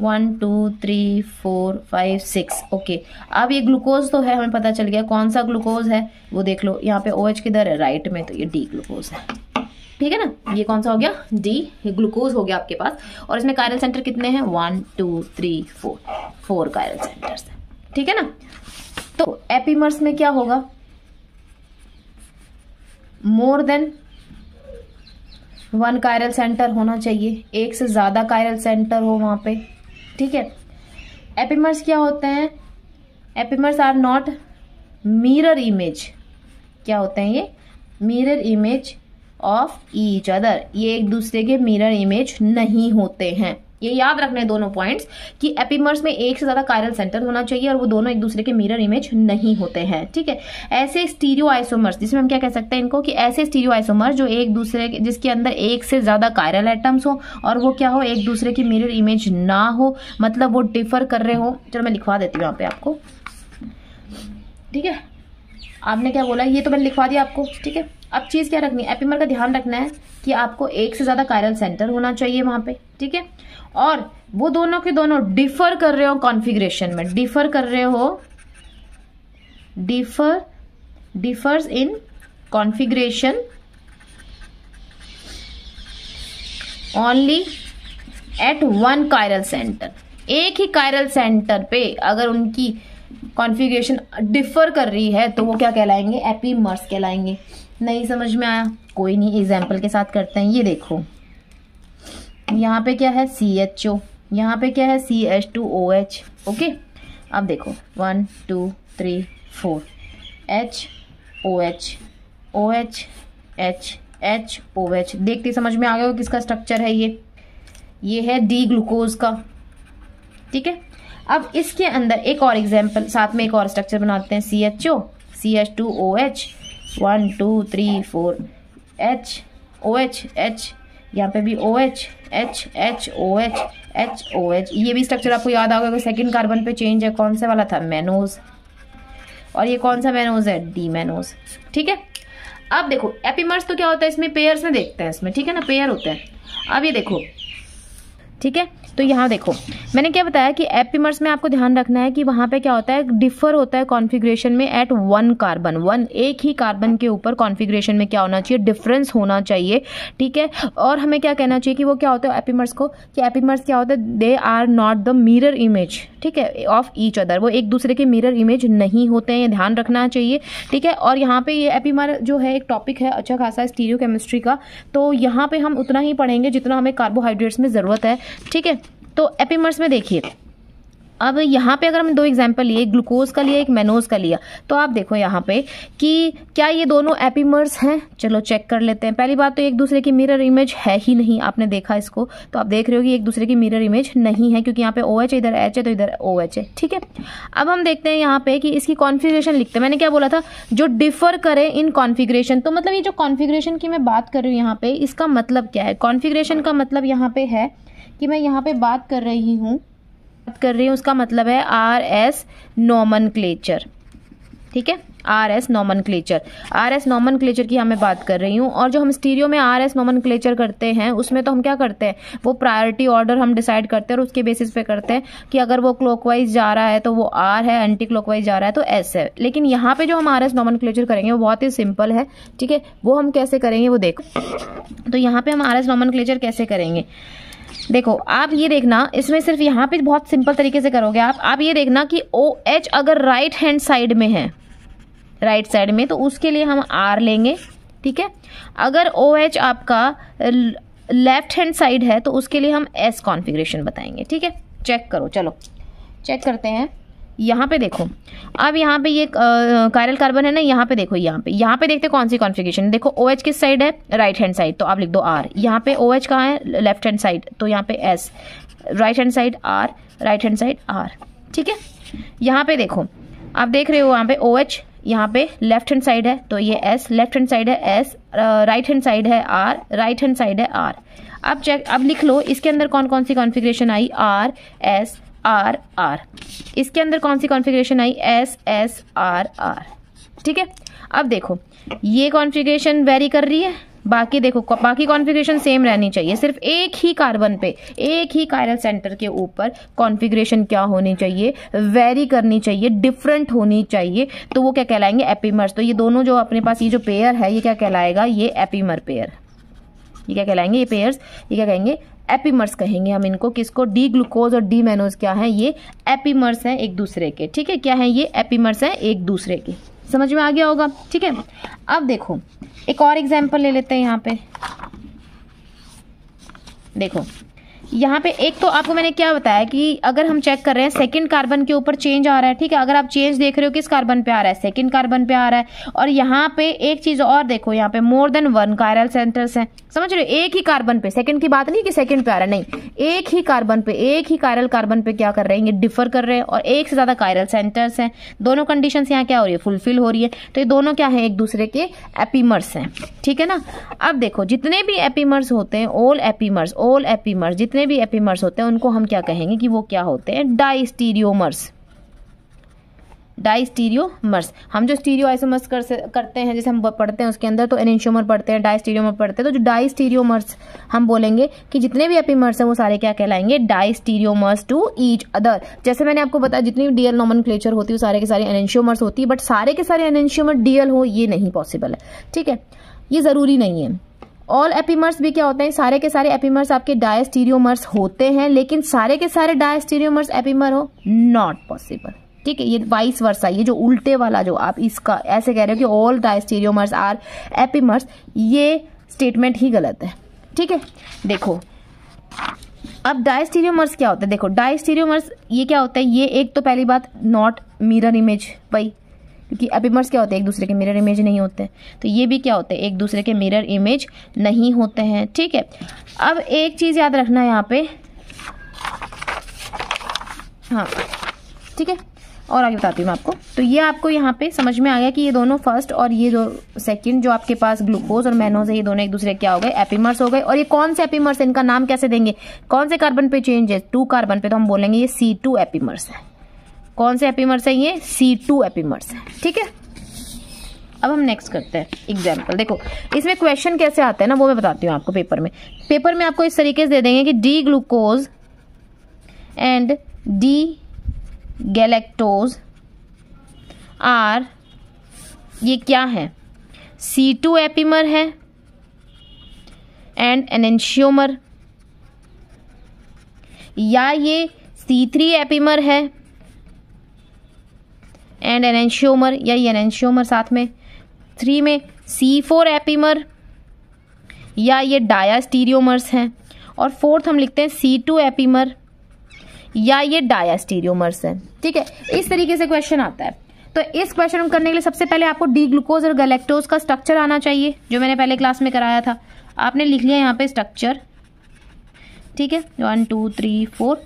1 2 3 4 5 6, ओके। अब ये ग्लूकोज तो है, हमें पता चल गया कौन सा ग्लूकोज है, वो देख लो, यहाँ पे OH किधर है, राइट में, तो ये D ग्लूकोज है, ठीक है ना। ये कौन सा हो गया, D, ये ग्लूकोज हो गया आपके पास। और इसमें कायरल सेंटर कितने हैं, 1 2 3 4 कायरल सेंटर्स है, ठीक है ना। तो एपीमर्स में क्या होगा, मोर देन 1 कायरल सेंटर होना चाहिए, 1 से ज्यादा कायरल सेंटर हो वहां पे, ठीक है। एपीमर्स क्या होते हैं, epimers are not mirror image, क्या होते हैं ये, mirror image of each other, ये एक दूसरे के मिरर इमेज नहीं होते हैं। ये याद रखने दोनों पॉइंट्स कि एपीमर्स में 1 से ज्यादा कायरल सेंटर होना चाहिए और वो दोनों एक दूसरे के मिरर इमेज नहीं होते हैं, ठीक है। ऐसे स्टीरियो आइसोमर्स, जिसमें हम क्या कह सकते हैं इनको, कि ऐसे स्टीरियो आइसोमर्स जो एक दूसरे के, जिसके अंदर 1 से ज्यादा कायरल एटम्स हो और वो क्या हो, एक दूसरे की मिरर इमेज ना हो, मतलब वो डिफर कर रहे हो। चलो मैं लिखवा देती हूँ यहाँ पे आपको, ठीक है। आपने क्या बोला, ये तो मैंने लिखवा दिया आपको, ठीक है। अब चीज क्या रखनी है, एपीमर का ध्यान रखना है कि आपको 1 से ज्यादा कायरल सेंटर होना चाहिए वहां पे, ठीक है। और वो दोनों के दोनों डिफर कर रहे हो कॉन्फ़िगरेशन में, डिफर कर रहे हो, differs in configuration only at 1 chiral centre, एक ही कायरल सेंटर पे अगर उनकी कॉन्फ़िगरेशन डिफर कर रही है तो वो क्या कहलाएंगे, एपीमर्स कहलाएंगे। नहीं समझ में आया, कोई नहीं, एग्जाम्पल के साथ करते हैं। ये देखो यहाँ पे क्या है, CHO, यहाँ पे क्या है, CH2OH, ओके। अब देखो 1 2 3 4, H OH OH H H OH। देखते समझ में आ गया किसका स्ट्रक्चर है ये है डी ग्लूकोज का, ठीक है। अब इसके अंदर एक और एग्जाम्पल, साथ में एक और स्ट्रक्चर बनाते हैं, CHO CH2OH 1 2 3 4 H OH H, यहाँ पे भी OH H H OH H OH। ये भी स्ट्रक्चर आपको याद आ गया, सेकंड कार्बन पे चेंज है, कौन से वाला था, मेनोज, और ये कौन सा मेनोज है, डी मेनोज, ठीक है। अब देखो एपीमर्स तो क्या होता है, इसमें पेयर्स में देखते हैं इसमें, ठीक है ना, पेयर होते हैं। अब ये देखो, ठीक है, तो यहाँ देखो मैंने क्या बताया कि एपीमर्स में आपको ध्यान रखना है कि वहां पे क्या होता है, डिफर होता है कॉन्फ़िगरेशन में एट वन कार्बन, वन एक ही कार्बन के ऊपर कॉन्फ़िगरेशन में क्या होना चाहिए, डिफरेंस होना चाहिए, ठीक है। और हमें क्या कहना चाहिए कि वो क्या होता है एपीमर्स को, कि एपीमर्स क्या होता है, they are not the mirror image, ठीक है, ऑफ ईच अदर, वो एक दूसरे के मिरर इमेज नहीं होते हैं, ये ध्यान रखना चाहिए, ठीक है। और यहाँ पे ये एपीमर जो है एक टॉपिक है अच्छा खासा स्टीरियोकेमिस्ट्री का, तो यहाँ पे हम उतना ही पढ़ेंगे जितना हमें कार्बोहाइड्रेट्स में ज़रूरत है, ठीक है। तो एपीमर्स में देखिए, अब यहाँ पे अगर हम दो एग्जांपल लिए, ग्लूकोज का लिया, एक मेनोज का लिया, तो आप देखो यहाँ पे कि क्या ये दोनों एपीमर्स हैं, चलो चेक कर लेते हैं। पहली बात तो एक दूसरे की मिरर इमेज है ही नहीं, आपने देखा इसको, तो आप देख रहे हो कि एक दूसरे की मिरर इमेज नहीं है, क्योंकि यहाँ पे OH इधर H है तो इधर OH है, ठीक है। अब हम देखते हैं यहाँ पे कि इसकी कॉन्फ़िगरेशन लिखते हैं। मैंने क्या बोला था, जो डिफर करे इन कॉन्फ़िगरेशन, तो मतलब ये जो कॉन्फ़िगरेशन की मैं बात कर रही हूँ यहाँ पे, इसका मतलब क्या है, कॉन्फ़िगरेशन का मतलब यहाँ पे है कि मैं यहाँ पे बात कर रही हूँ उसका मतलब है RS नॉमनक्लेचर, ठीक है, RS नॉमनक्लेचर की मैं बात कर रही हूँ। और जो हम स्टीरियो में RS नॉमनक्लेचर करते हैं उसमें तो हम क्या करते हैं, वो प्रायोरिटी ऑर्डर हम डिसाइड करते हैं और उसके बेसिस पे करते हैं कि अगर वो क्लॉकवाइज जा रहा है तो वो R है, एंटी क्लॉकवाइज जा रहा है तो S है। लेकिन यहाँ पे जो हम RS नॉमनक्लेचर करेंगे वो बहुत ही सिंपल है, ठीक है। वो हम कैसे करेंगे वो देखो, तो यहाँ पे हम RS नॉमनक्लेचर कैसे करेंगे, देखो आप ये देखना, इसमें सिर्फ यहाँ पे बहुत सिंपल तरीके से करोगे आप ये देखना कि OH अगर राइट हैंड साइड में है, राइट साइड में, तो उसके लिए हम R लेंगे, ठीक है। अगर OH आपका लेफ्ट हैंड साइड है तो उसके लिए हम S कॉन्फ़िगरेशन बताएंगे, ठीक है। चेक करो, चलो चेक करते हैं। यहाँ पे देखो, अब यहाँ पे ये कायरल कार्बन है ना, यहाँ पे देखो, यहाँ पे देखते कौन सी कॉन्फ़िगरेशन, देखो OH किस साइड है, राइट हैंड साइड, तो आप लिख दो R। यहाँ पे OH कहाँ है, लेफ्ट हैंड साइड, तो यहाँ पे S, right hand side R, right hand side R, ठीक है। यहाँ पे देखो, आप देख रहे हो यहाँ पे OH, यहाँ पे लेफ्ट हैंड साइड है तो ये S, लेफ्ट हैंड साइड है S, राइट हैंड साइड है R, राइट हैंड साइड है R। अब चेक, अब लिख लो इसके अंदर कौन कौन सी कॉन्फ़िगरेशन आई, R S R R, इसके अंदर कौन सी कॉन्फ़िगरेशन आई, S S R R, ठीक है। अब देखो ये कॉन्फ़िगरेशन वेरी कर रही है, बाकी देखो बाकी कॉन्फ़िगरेशन सेम रहनी चाहिए, सिर्फ एक ही कार्बन पे, एक ही कायरल सेंटर के ऊपर कॉन्फ़िगरेशन क्या होनी चाहिए, वेरी करनी चाहिए, डिफरेंट होनी चाहिए, तो वो क्या कहलाएंगे, एपीमर्स। तो ये दोनों जो अपने पास ये जो पेयर है ये क्या कहलाएगा, ये एपीमर पेयर, ये क्या कहलाएंगे, ये पेयर्स, ये क्या कहेंगे, एपीमर्स कहेंगे हम इनको। किसको, डी ग्लूकोज और डी मेनोज क्या है, ये एपीमर्स हैं एक दूसरे के, ठीक है। क्या है ये, एपीमर्स हैं एक दूसरे के, समझ में आ गया होगा, ठीक है। अब देखो एक और एग्जांपल ले लेते हैं। यहाँ पे देखो, यहाँ पे एक तो आपको मैंने क्या बताया कि अगर हम चेक कर रहे हैं सेकंड कार्बन के ऊपर चेंज आ रहा है, ठीक है। अगर आप चेंज देख रहे हो किस कार्बन पे आ रहा है, सेकंड कार्बन पे आ रहा है। और यहाँ पे एक चीज और देखो, यहाँ पे more than one chiral centres हैं, समझ रहे हो, एक ही कार्बन पे, सेकंड की बात नहीं कि सेकंड पे आ रहा है, नहीं, एक ही कार्बन पे, एक ही कायरल कार्बन पे क्या कर रहे हैं, ये डिफर कर रहे हैं, और एक से ज्यादा कायरल सेंटर्स हैं। दोनों कंडीशंस यहाँ क्या हो रही है, फुलफिल हो रही है, तो ये दोनों क्या है, एक दूसरे के एपीमर्स हैं, ठीक है ना। अब देखो जितने भी एपीमर्स होते हैं, ऑल एपीमर्स, जितने भी एपीमर्स होते हैं उनको हम क्या कहेंगे कि वो क्या होते हैं, डाइस्टीरियोमर्स। हम जो स्टीरियो आइसोमर्स करते हैं, जैसे हम पढ़ते हैं उसके अंदर तो एनेंशियोमर पढ़ते हैं, डाइस्टीरियोमर पढ़ते हैं, तो जो डाइस्टीरियोमर्स हम बोलेंगे कि जितने भी एपीमर्स हैं वो सारे क्या कहलाएंगे, डाइस्टीरियोमर्स टू ईच अदर। जैसे मैंने आपको बताया जितनी भी डीएल नॉमेनक्लेचर होती है वो सारे के सारे एनेंशियोमर्स होती है, बट सारे के सारे एनेंशियोमर डीएल हो ये नहीं पॉसिबल है, ठीक है, ये जरूरी नहीं है। ऑल एपीमर्स भी क्या होते हैं, सारे के सारे एपीमर्स आपके डायस्टीरियोमर्स होते हैं, लेकिन सारे के सारे डायस्टीरियोमर्स एपीमर हो, नॉट पॉसिबल, ठीक है। ये वाइस वर्सा, ये जो उल्टे वाला जो आप इसका ऐसे कह रहे हो कि ऑल डायस्टीरियोमर्स आर एपीमर्स, ये स्टेटमेंट ही गलत है, ठीक है। देखो अब डायस्टीरियोमर्स क्या होता है, देखो डायस्टीरियोमर्स ये क्या होता है, ये एक तो पहली बात नॉट मिरर इमेज भाई, क्योंकि एपिमर्स क्या होते हैं, एक दूसरे के मिरर इमेज नहीं होते हैं। तो ये भी क्या होते हैं, एक दूसरे के मिरर इमेज नहीं होते हैं। ठीक है, अब एक चीज़ याद रखना है यहाँ पे, हाँ ठीक है, और आगे बताती हूँ मैं आपको। तो ये आपको यहाँ पे समझ में आ गया कि ये दोनों फर्स्ट और ये जो सेकंड जो आपके पास ग्लूकोज और मैनोज है, ये दोनों एक दूसरे क्या हो गए, एपिमर्स हो गए। और ये कौन से एपिमर्स है, इनका नाम कैसे देंगे, कौन से कार्बन पे चेंज है, 2 कार्बन पे, तो हम बोलेंगे ये C2 एपिमर्स है। कौन से एपिमर्स है, ये C2 एपिमर्स है। ठीक है, अब हम नेक्स्ट करते हैं एग्जाम्पल। देखो इसमें क्वेश्चन कैसे आता है ना, वो मैं बताती हूँ आपको। पेपर में आपको इस तरीके से दे देंगे कि D glucose and D galactose are, ये क्या है, C2 एपिमर है एंड एनेंशियोमर, या ये C3 एपिमर है एंड एनेंशियोमर, या ये एनेंशियोमर साथ में 3 में C4 एपिमर, या ये डायास्टीरियोमर्स हैं। और फोर्थ हम लिखते हैं C2 एपिमर, या ये डायास्टीरियोमर्स है। ठीक है, इस तरीके से क्वेश्चन आता है। तो इस क्वेश्चन को करने के लिए सबसे पहले आपको डी ग्लूकोज और गैलेक्टोज का स्ट्रक्चर आना चाहिए, जो मैंने पहले क्लास में कराया था। आपने लिख लिया यहाँ पे स्ट्रक्चर, ठीक है, 1 2 3 4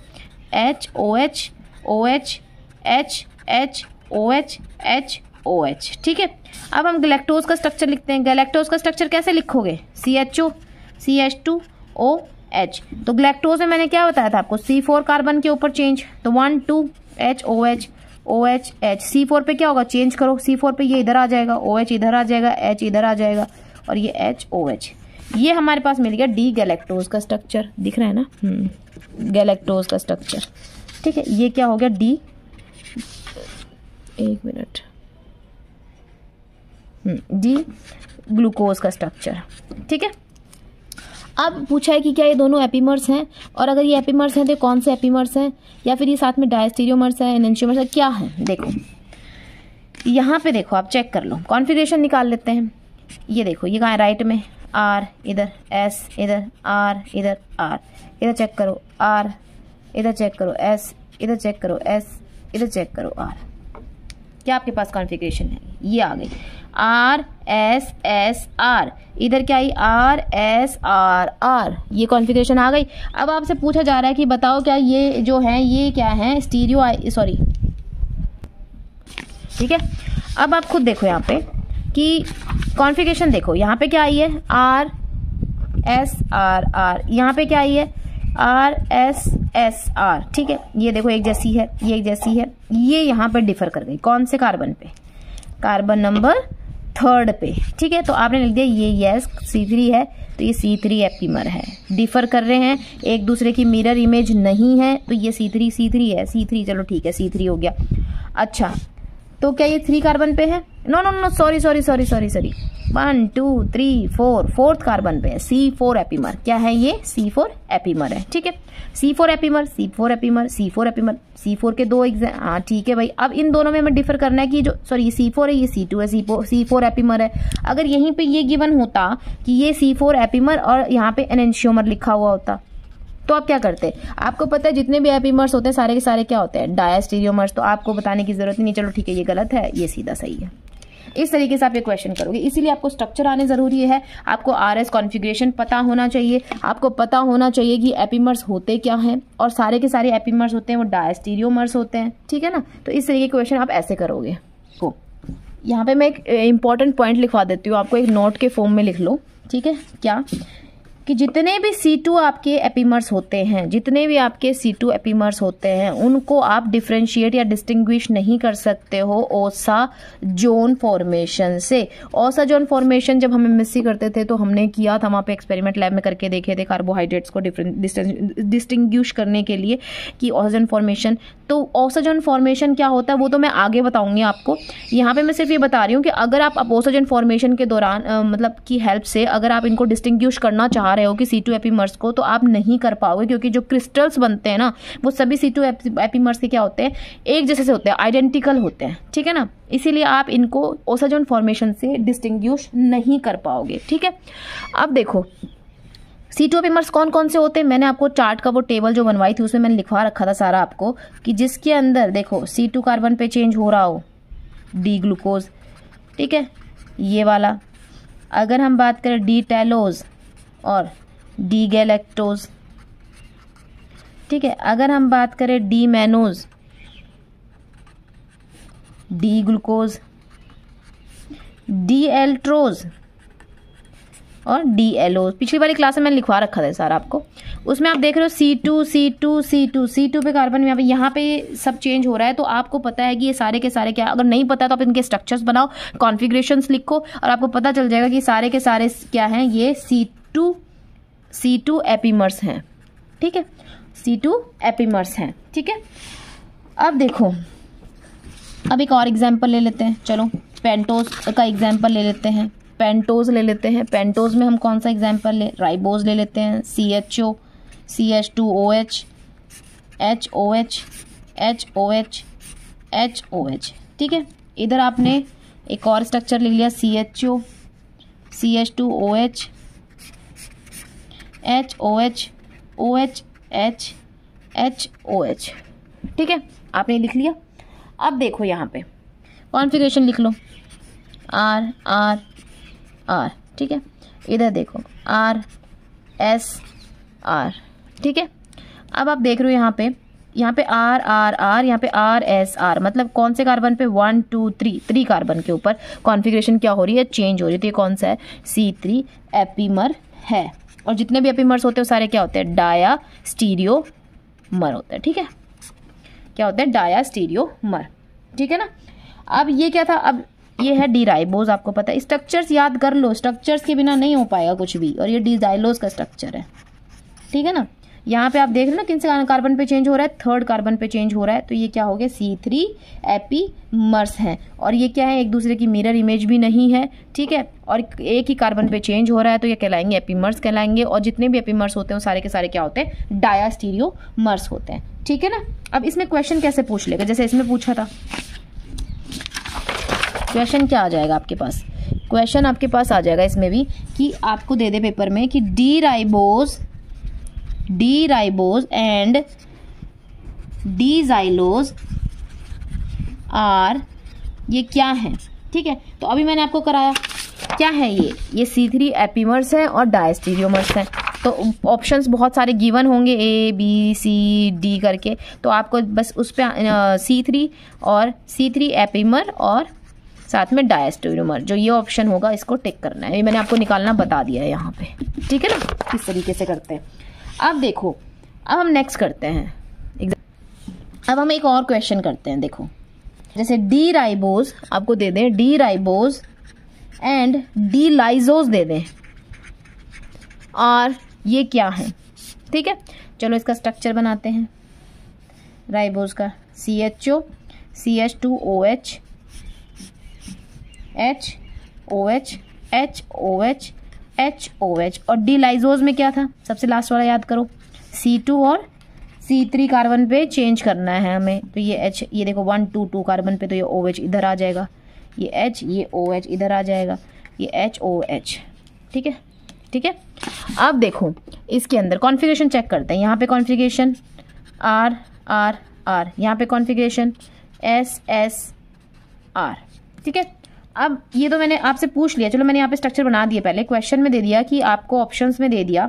H OH OH H H OH H OH। ठीक है, अब हम गैलेक्टोज का स्ट्रक्चर लिखते हैं। गैलेक्टोज का स्ट्रक्चर कैसे लिखोगे, CHO CH2OH। तो गैलेक्टोज में मैंने क्या बताया था आपको, C4 कार्बन के ऊपर चेंज, तो 1 2 H OH OH H। C4 पे क्या होगा, चेंज करो, C4 पे ये इधर आ जाएगा, OH इधर आ जाएगा, H इधर आ जाएगा, और ये H OH। ये हमारे पास मिल गया डी गैलेक्टोज का स्ट्रक्चर, दिख रहा है ना, गैलेक्टोज का स्ट्रक्चर। ठीक है, ये क्या हो गया, डी, एक मिनट, डी ग्लूकोज का स्ट्रक्चर। ठीक है, अब पूछा है कि क्या ये दोनों एपिमर्स हैं, और अगर ये एपिमर्स हैं तो कौन से एपिमर्स हैं, या फिर ये साथ में डायस्टीरियोमर्स है, एनेंशियोमर्स है, क्या है। देखो यहाँ पे देखो, आप चेक कर लो, कॉन्फ़िगरेशन निकाल लेते हैं। ये देखो, ये कहाँ है, राइट में R इधर, S इधर, R इधर, R इधर चेक करो, R इधर चेक करो, S इधर चेक करो, S इधर चेक करो, R। क्या आपके पास कॉन्फ़िगरेशन है, ये आ गई R S S R, इधर क्या आई R S R R, ये कॉन्फ़िगरेशन आ गई। अब आपसे पूछा जा रहा है कि बताओ क्या ये जो है ये क्या है, स्टीरियो, सॉरी, ठीक है। अब आप खुद देखो यहाँ पे कि कॉन्फ़िगरेशन देखो, यहाँ पे क्या आई है R S R R, यहाँ पे क्या आई है R S S R। ठीक है, ये देखो एक जैसी है, ये एक जैसी है, ये यहाँ पे डिफर कर गई, कौन से कार्बन पे, कार्बन नंबर 3 पे। ठीक है, तो आपने लिख दिया ये यस C3 है, तो ये C3 एपिमर है, डिफर कर रहे हैं, एक दूसरे की मिरर इमेज नहीं है, तो ये C3 है, C3, चलो ठीक है, C3 हो गया। अच्छा, तो क्या ये 3 कार्बन पे है, no no no, sorry 1 2 3 4 fourth carbon पे है, C4 एपिमर। क्या है ये, C4 एपिमर है। ठीक है, C4 epimer, C4 epimer, C4 epimer, C4 के 2 एग्जाम, हाँ ठीक है भाई। अब इन दोनों में हमें डिफर करना है कि जो, सॉरी ये C4 है, ये C2 है, C4 एपिमर है। अगर यहीं पे ये गिवन होता कि ये C4 एपिमर और यहाँ पे एनेंशियोमर लिखा हुआ होता, तो आप क्या करते, आपको पता है जितने भी एपिमर्स होते हैं सारे के सारे क्या होते हैं, डायस्टीरियोमर्स, तो आपको बताने की जरूरत नहीं, चलो ठीक है ये गलत है, ये सीधा सही है। इस तरीके से आप ये क्वेश्चन करोगे, इसीलिए आपको स्ट्रक्चर आने जरूरी है, आपको RS कॉन्फ़िगरेशन पता होना चाहिए, आपको पता होना चाहिए कि एपिमर्स होते क्या हैं, और सारे के सारे एपिमर्स होते हैं वो डायस्टीरियोमर्स होते हैं। ठीक है ना, तो इस तरीके के क्वेश्चन आप ऐसे करोगे। को यहाँ पे मैं एक इंपॉर्टेंट पॉइंट लिखवा देती हूँ, आपको एक नोट के फॉर्म में लिख लो। ठीक है, क्या कि जितने भी C2 आपके एपिमर्स होते हैं, जितने भी आपके C2 एपिमर्स होते हैं, उनको आप डिफरेंशिएट या डिस्टिंग्विश नहीं कर सकते हो ओसा जोन फॉर्मेशन से। ओसा जोन फॉर्मेशन जब हम MSc करते थे तो हमने किया था, वहाँ पे एक्सपेरिमेंट लैब में करके देखे थे कार्बोहाइड्रेट्स को डिस्टिंग्विश करने के लिए कि ओसा जोन फॉर्मेशन। तो ओसा जोन फॉर्मेशन क्या होता है वो तो मैं आगे बताऊंगी आपको, यहाँ पे मैं सिर्फ ये बता रही हूँ कि अगर आप ओसा जोन फॉर्मेशन के दौरान मतलब की हेल्प से अगर आप इनको डिस्टिंग्विश करना चाह रहे हो कि C2 एपिमर्स को, तो आप नहीं कर पाओगे, क्योंकि जो क्रिस्टल्स बनते हैं ना वो सभी C2 एपिमर्स के क्या होते हैं, एक जैसे से होते हैं, आइडेंटिकल होते हैं। ठीक है ना, इसीलिए आप इनको ओसा जोन फॉर्मेशन से डिस्टिंग्विश नहीं कर पाओगे। ठीक है, अब देखो C2 एपिमर्स कौन कौन से होते हैं, मैंने आपको चार्ट का वो टेबल जो बनवाई थी उसमें मैंने लिखवा रखा था सारा आपको, कि जिसके अंदर देखो C2 कार्बन पे चेंज हो रहा हो, डी ग्लूकोज, ठीक है, ये वाला। अगर हम बात करें डी टैलोज और डी गैलेक्टोज, ठीक है। अगर हम बात करें D mannose, D glucose, D Altroz और डी एलोज। पिछली वाली क्लास में मैंने लिखवा रखा था सारा आपको, उसमें आप देख रहे हो C2 पे कार्बन यहाँ पे सब चेंज हो रहा है। तो आपको पता है कि ये सारे के सारे क्या, अगर नहीं पता है तो आप इनके स्ट्रक्चर्स बनाओ, कॉन्फ़िगरेशंस लिखो और आपको पता चल जाएगा कि सारे के सारे क्या हैं, ये C2 एपीमर्स हैं, ठीक है, C2 एपीमर्स हैं, ठीक है। अब देखो, अब एक और एग्जाम्पल ले लेते हैं, चलो पेंटोज का एग्जाम्पल ले लेते हैं, पेंटोज ले लेते हैं। पेंटोज में हम कौन सा एग्जाम्पल ले, राइबोज ले लेते हैं, CHO, CH2OH, HOH, HOH, HOH, ठीक है। इधर आपने एक और स्ट्रक्चर ले लिया, CHO, CH2OH, HOH, OH, H, HOH, ठीक है, आपने लिख लिया। अब देखो यहाँ पे कॉन्फ़िगरेशन लिख लो, R R R, ठीक है। इधर देखो R S R, ठीक है। अब आप देख रहे हो यहाँ पे R R R, यहाँ पे R S R, मतलब कौन से कार्बन पे, 1 2 3 कार्बन के ऊपर कॉन्फ़िगरेशन क्या हो रही है, चेंज हो रही है। तो ये कौन सा है, C3 एपीमर है। और जितने भी एपीमर्स होते हैं वो सारे क्या होते हैं, डायास्टीरियोमर होता है, ठीक है। क्या होता है, डायास्टीरियोमर, ठीक है ना। अब ये क्या था, अब ये है डी राइबोज, आपको पता है, स्ट्रक्चर्स याद कर लो, स्ट्रक्चर्स के बिना नहीं हो पाएगा कुछ भी। और ये डी डाइलोज का स्ट्रक्चर है, ठीक है ना। यहाँ पे आप देख रहे हो ना किन से कार्बन पे चेंज हो रहा है, 3rd कार्बन पे चेंज हो रहा है। तो ये क्या हो गया, C3 एपीमर्स हैं। और ये क्या है, एक दूसरे की मिरर इमेज भी नहीं है, ठीक है। और एक ही कार्बन पे चेंज हो रहा है, तो ये कहलाएंगे एपीमर्स कहलाएंगे। और जितने भी एपीमर्स होते हैं वो सारे के सारे क्या होते हैं, डायास्टीरियोमर्स होते हैं, ठीक है ना। अब इसमें क्वेश्चन कैसे पूछ लेगा, जैसे इसमें पूछा था, क्वेश्चन क्या आ जाएगा आपके पास, क्वेश्चन आपके पास आ जाएगा इसमें भी कि आपको दे दे पेपर में कि D ribose and D xylose are, ये क्या है, ठीक है। तो अभी मैंने आपको कराया क्या है, ये C3 एपीमर्स है और डायस्टीरियोमर्स है। तो ऑप्शंस बहुत सारे गिवन होंगे, A B C D करके, तो आपको बस उस पर C3 एपीमर और साथ में डायस्टीरियोमर, जो ये ऑप्शन होगा इसको टिक करना है। ये मैंने आपको निकालना बता दिया है यहाँ पे, ठीक है ना, किस तरीके से करते हैं। अब देखो, अब हम नेक्स्ट करते हैं, अब हम एक और क्वेश्चन करते हैं। देखो, जैसे डी राइबोज आपको दे दें, डी राइबोज एंड डी लाइजोज दे दें, और ये क्या है, ठीक है। चलो इसका स्ट्रक्चर बनाते हैं, राइबोज का CHO, CH2OH, HOH, HOH, HOH। और डी लाइजोज में क्या था, सबसे लास्ट वाला याद करो, C2 और C3 कार्बन पे चेंज करना है हमें। तो ये H, ये देखो 1 2 2 कार्बन पे, तो ये OH इधर आ जाएगा, ये H, ये OH इधर आ जाएगा, ये HOH, ठीक है, ठीक है। अब देखो इसके अंदर कॉन्फ़िगरेशन चेक करते हैं। यहाँ पे कॉन्फ़िगरेशन R R R, यहाँ पे कॉन्फ़िगरेशन S S R, ठीक है। अब ये तो मैंने आपसे पूछ लिया, चलो मैंने यहाँ पे स्ट्रक्चर बना दिया, पहले क्वेश्चन में दे दिया कि आपको ऑप्शंस में दे दिया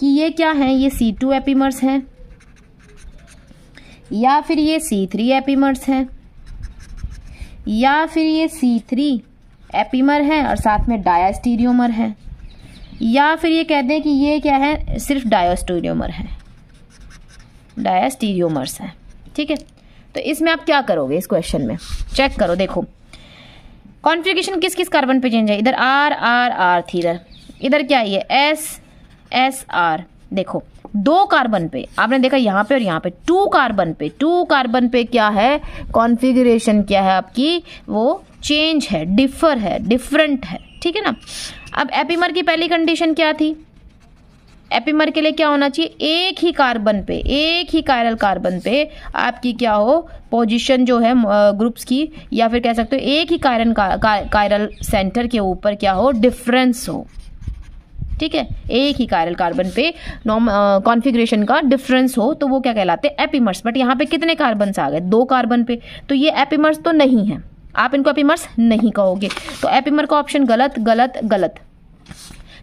कि ये क्या है, ये C2 एपीमर्स हैं या फिर ये C3 एपीमर्स हैं या फिर ये C3 एपीमर है और साथ में डायस्टीरियोमर है, या फिर ये कहते हैं कि ये क्या है, सिर्फ डायस्टीरियोमर है, डायस्टीरियोमर्स है, ठीक है। तो इसमें आप क्या करोगे, इस क्वेश्चन में चेक करो। देखो कॉन्फ़िगरेशन किस किस कार्बन पे चेंज है, इधर R R R थी, इधर क्या है, S S R। देखो 2 कार्बन पे आपने देखा, यहाँ पे और यहाँ पे 2 कार्बन पे क्या है, कॉन्फ़िगरेशन क्या है आपकी, वो चेंज है, डिफरेंट है, ठीक है ना। अब एपीमर की पहली कंडीशन क्या थी, एपीमर के लिए क्या होना चाहिए, एक ही कार्बन पे, एक ही कायरल कार्बन पे आपकी क्या हो, पोजीशन जो है ग्रुप्स की, या फिर कह सकते हो एक ही कायरल सेंटर के ऊपर क्या हो, डिफरेंस हो, ठीक है। एक ही कायरल कार्बन पे कॉन्फ़िगरेशन का डिफरेंस हो तो वो क्या कहलाते हैं, एपीमर्स। बट यहाँ पे कितने कार्बन आ गए, 2 कार्बन पे, तो ये एपीमर्स तो नहीं है, आप इनको एपीमर्स नहीं कहोगे। तो एपीमर का ऑप्शन गलत गलत गलत।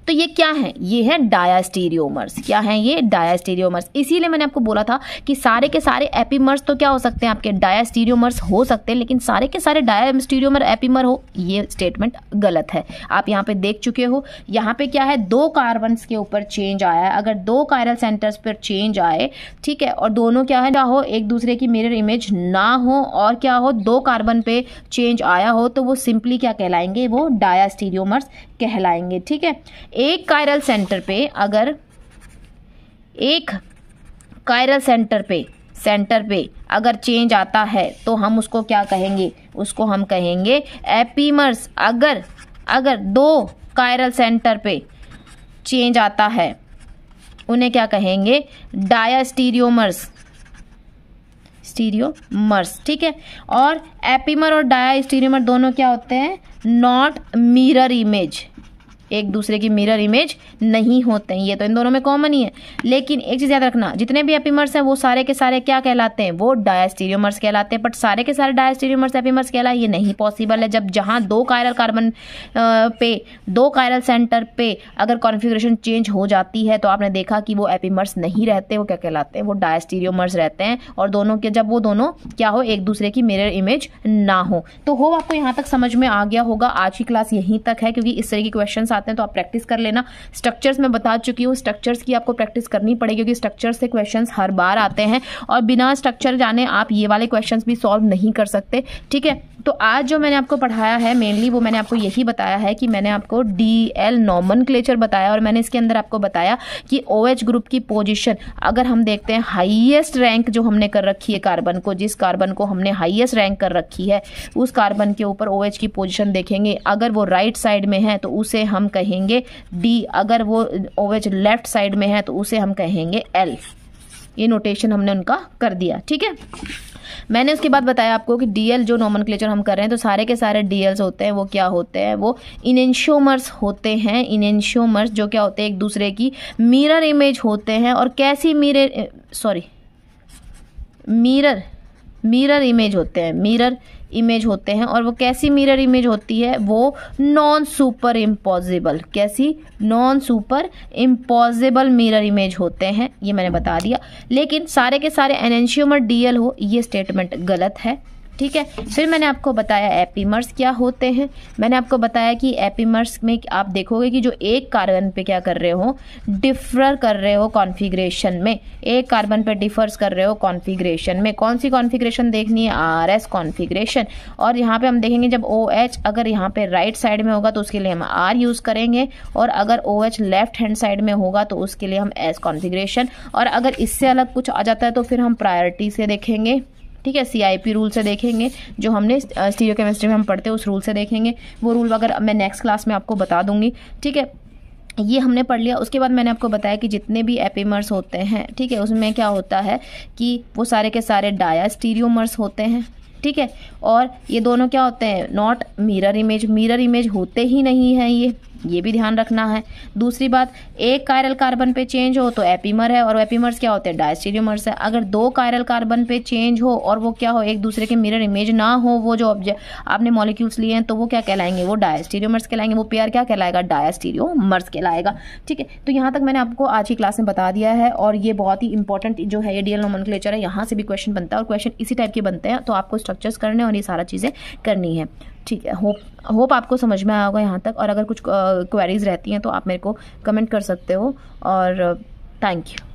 तो ये क्या है? ये है डायास्टीरियोमर्स। क्या है ये? डायास्टीरियोमर्स। इसीलिए मैंने आपको बोला था कि सारे के सारे एपीमर्स तो क्या हो सकते हैं? आपके डायास्टीरियोमर्स हो सकते हैं, लेकिन सारे के सारे डायास्टीरियोमर एपीमर हो, ये स्टेटमेंट गलत है। आप यहाँ पे देख चुके हो, यहाँ पे क्या है, 2 कार्बन्स के ऊपर चेंज आया है। अगर 2 कायरल सेंटर्स पर चेंज आए, ठीक है, और दोनों क्या है, हो एक दूसरे की मिरर इमेज ना हो, और क्या हो, 2 कार्बन पे चेंज आया हो, तो वो सिंपली क्या कहलाएंगे? वो डायास्टीरियोमर्स कहलाएंगे। ठीक है, एक कायरल सेंटर पे, अगर एक कायरल सेंटर पे अगर चेंज आता है तो हम उसको क्या कहेंगे? उसको हम कहेंगे एपीमर्स। अगर 2 कायरल सेंटर पे चेंज आता है उन्हें क्या कहेंगे? डायास्टीरियोमर्स। स्टीरियोमर्स। ठीक है, और एपीमर और डायास्टीरियोमर दोनों क्या होते हैं? नॉट मिरर इमेज, एक दूसरे की मिरर इमेज नहीं होते हैं। ये तो इन दोनों में कॉमन ही है। लेकिन एक चीज़ याद रखना, जितने भी एपीमर्स हैं वो सारे के सारे क्या कहलाते हैं? वो डायास्टीरियोमर्स कहलाते हैं। बट सारे के सारे डायास्टीरियोमर्स एपीमर्स कहलाए, ये नहीं पॉसिबल है। जब जहाँ 2 कायरल कार्बन पे, 2 कायरल सेंटर पे अगर कॉन्फ़िगरेशन चेंज हो जाती है तो आपने देखा कि वो एपीमर्स नहीं रहते, वो क्या कहलाते हैं? वो डायास्टीरियोमर्स रहते हैं। और दोनों के, जब वो दोनों क्या हो, एक दूसरे की मिरर इमेज ना हो। तो हो आपको यहाँ तक समझ में आ गया होगा। आज की क्लास यहीं तक है, क्योंकि इस तरह की क्वेश्चन आते हैं तो आप प्रैक्टिस कर लेना। स्ट्रक्चर्स में बता चुकी हूँ, स्ट्रक्चर्स की आपको प्रैक्टिस करनी पड़ेगी, क्योंकि स्ट्रक्चर से क्वेश्चंस हर बार आते हैं और बिना स्ट्रक्चर जाने आप ये वाले क्वेश्चंस भी सॉल्व नहीं कर सकते। ठीक है, तो आज जो मैंने आपको पढ़ाया है मेनली वो मैंने आपको यही बताया है कि मैंने आपको DL नॉमेनक्लेचर बताया, और मैंने इसके अंदर आपको बताया कि OH ग्रुप की पोजीशन, अगर हम देखते हैं हाईएस्ट रैंक जो हमने कर रखी है कार्बन को, जिस कार्बन को हमने हाईएस्ट रैंक कर रखी है, उस कार्बन के ऊपर OH की पोजीशन देखेंगे। अगर वो राइट साइड में है तो उसे हम कहेंगे D, अगर वो OH लेफ्ट साइड में है तो उसे हम कहेंगे L। ये नोटेशन हमने उनका कर दिया। ठीक है, मैंने उसके बाद बताया आपको कि DL जो नॉमेनक्लेचर हम कर रहे हैं तो सारे के सारे DLs होते हैं, वो क्या होते हैं? वो इनेंशियोमर्स होते हैं। इनेंशियोमर्स जो क्या होते हैं? एक दूसरे की मिरर इमेज होते हैं। और कैसी मिरर इमेज होते हैं, मिरर इमेज होते हैं। और वो कैसी मिरर इमेज होती है? वो नॉन सुपर इम्पॉसिबल। कैसी? Non super impossible mirror image होते हैं, ये मैंने बता दिया। लेकिन सारे के सारे एनेंशियोमर DL हो, ये स्टेटमेंट गलत है। ठीक है, फिर मैंने आपको बताया एपीमर्स क्या होते हैं। मैंने आपको बताया कि एपीमर्स में आप देखोगे कि जो एक कार्बन पे क्या कर रहे हो? डिफर कर रहे हो कॉन्फ़िगरेशन में। एक कार्बन पे डिफर्स कर रहे हो कॉन्फ़िगरेशन में। कौन सी कॉन्फ़िगरेशन देखनी है? RS configuration. और यहाँ पे हम देखेंगे जब OH अगर यहाँ पे राइट साइड में होगा तो उसके लिए हम R यूज़ करेंगे, और अगर OH लेफ्ट हैंड साइड में होगा तो उसके लिए हम S कॉन्फ़िगरेशन। और अगर इससे अलग कुछ आ जाता है तो फिर हम प्रायोरिटी से देखेंगे। ठीक है, CIP रूल से देखेंगे, जो हमने स्टीरियोकेमिस्ट्री में हम पढ़ते हैं उस रूल से देखेंगे। वो रूल अगर मैं नेक्स्ट क्लास में आपको बता दूंगी। ठीक है, ये हमने पढ़ लिया। उसके बाद मैंने आपको बताया कि जितने भी एपीमर्स होते हैं, ठीक है, उसमें क्या होता है कि वो सारे के सारे डायास्टीरियोमर्स होते हैं। ठीक है, और ये दोनों क्या होते हैं? Not mirror image. Mirror image होते ही नहीं है ये भी ध्यान रखना है। दूसरी बात, एक कायरल कार्बन पे चेंज हो तो एपीमर है, और एपीमर्स क्या होते हैं? डायस्टीरियोमर्स है। अगर 2 कायरल कार्बन पे चेंज हो और वो क्या हो? एक दूसरे के मिरर इमेज ना हो, वो जो ऑब्जेक्ट आपने मॉलिक्यूल्स लिए हैं, तो वो क्या कहलाएंगे? वो डायस्टीरियोमर्स कहलाएंगे। वो पेयर क्या कहलाएगा? डायस्टीरियोमर्स कहलाएगा। ठीक है, तो यहाँ तक मैंने आपको आज की क्लास में बता दिया है, और ये बहुत ही इंपॉर्टेंट जो है ये DL नॉमेनक्लेचर है। यहाँ से भी क्वेश्चन बनता है और क्वेश्चन इसी टाइप के बनते हैं, तो आपको स्ट्रक्चर्स करने और ये सारा चीज़ें करनी है। ठीक है, होप आपको समझ में आया होगा यहाँ तक। और अगर कुछ क्वेरीज रहती हैं तो आप मेरे को कमेंट कर सकते हो। और थैंक यू।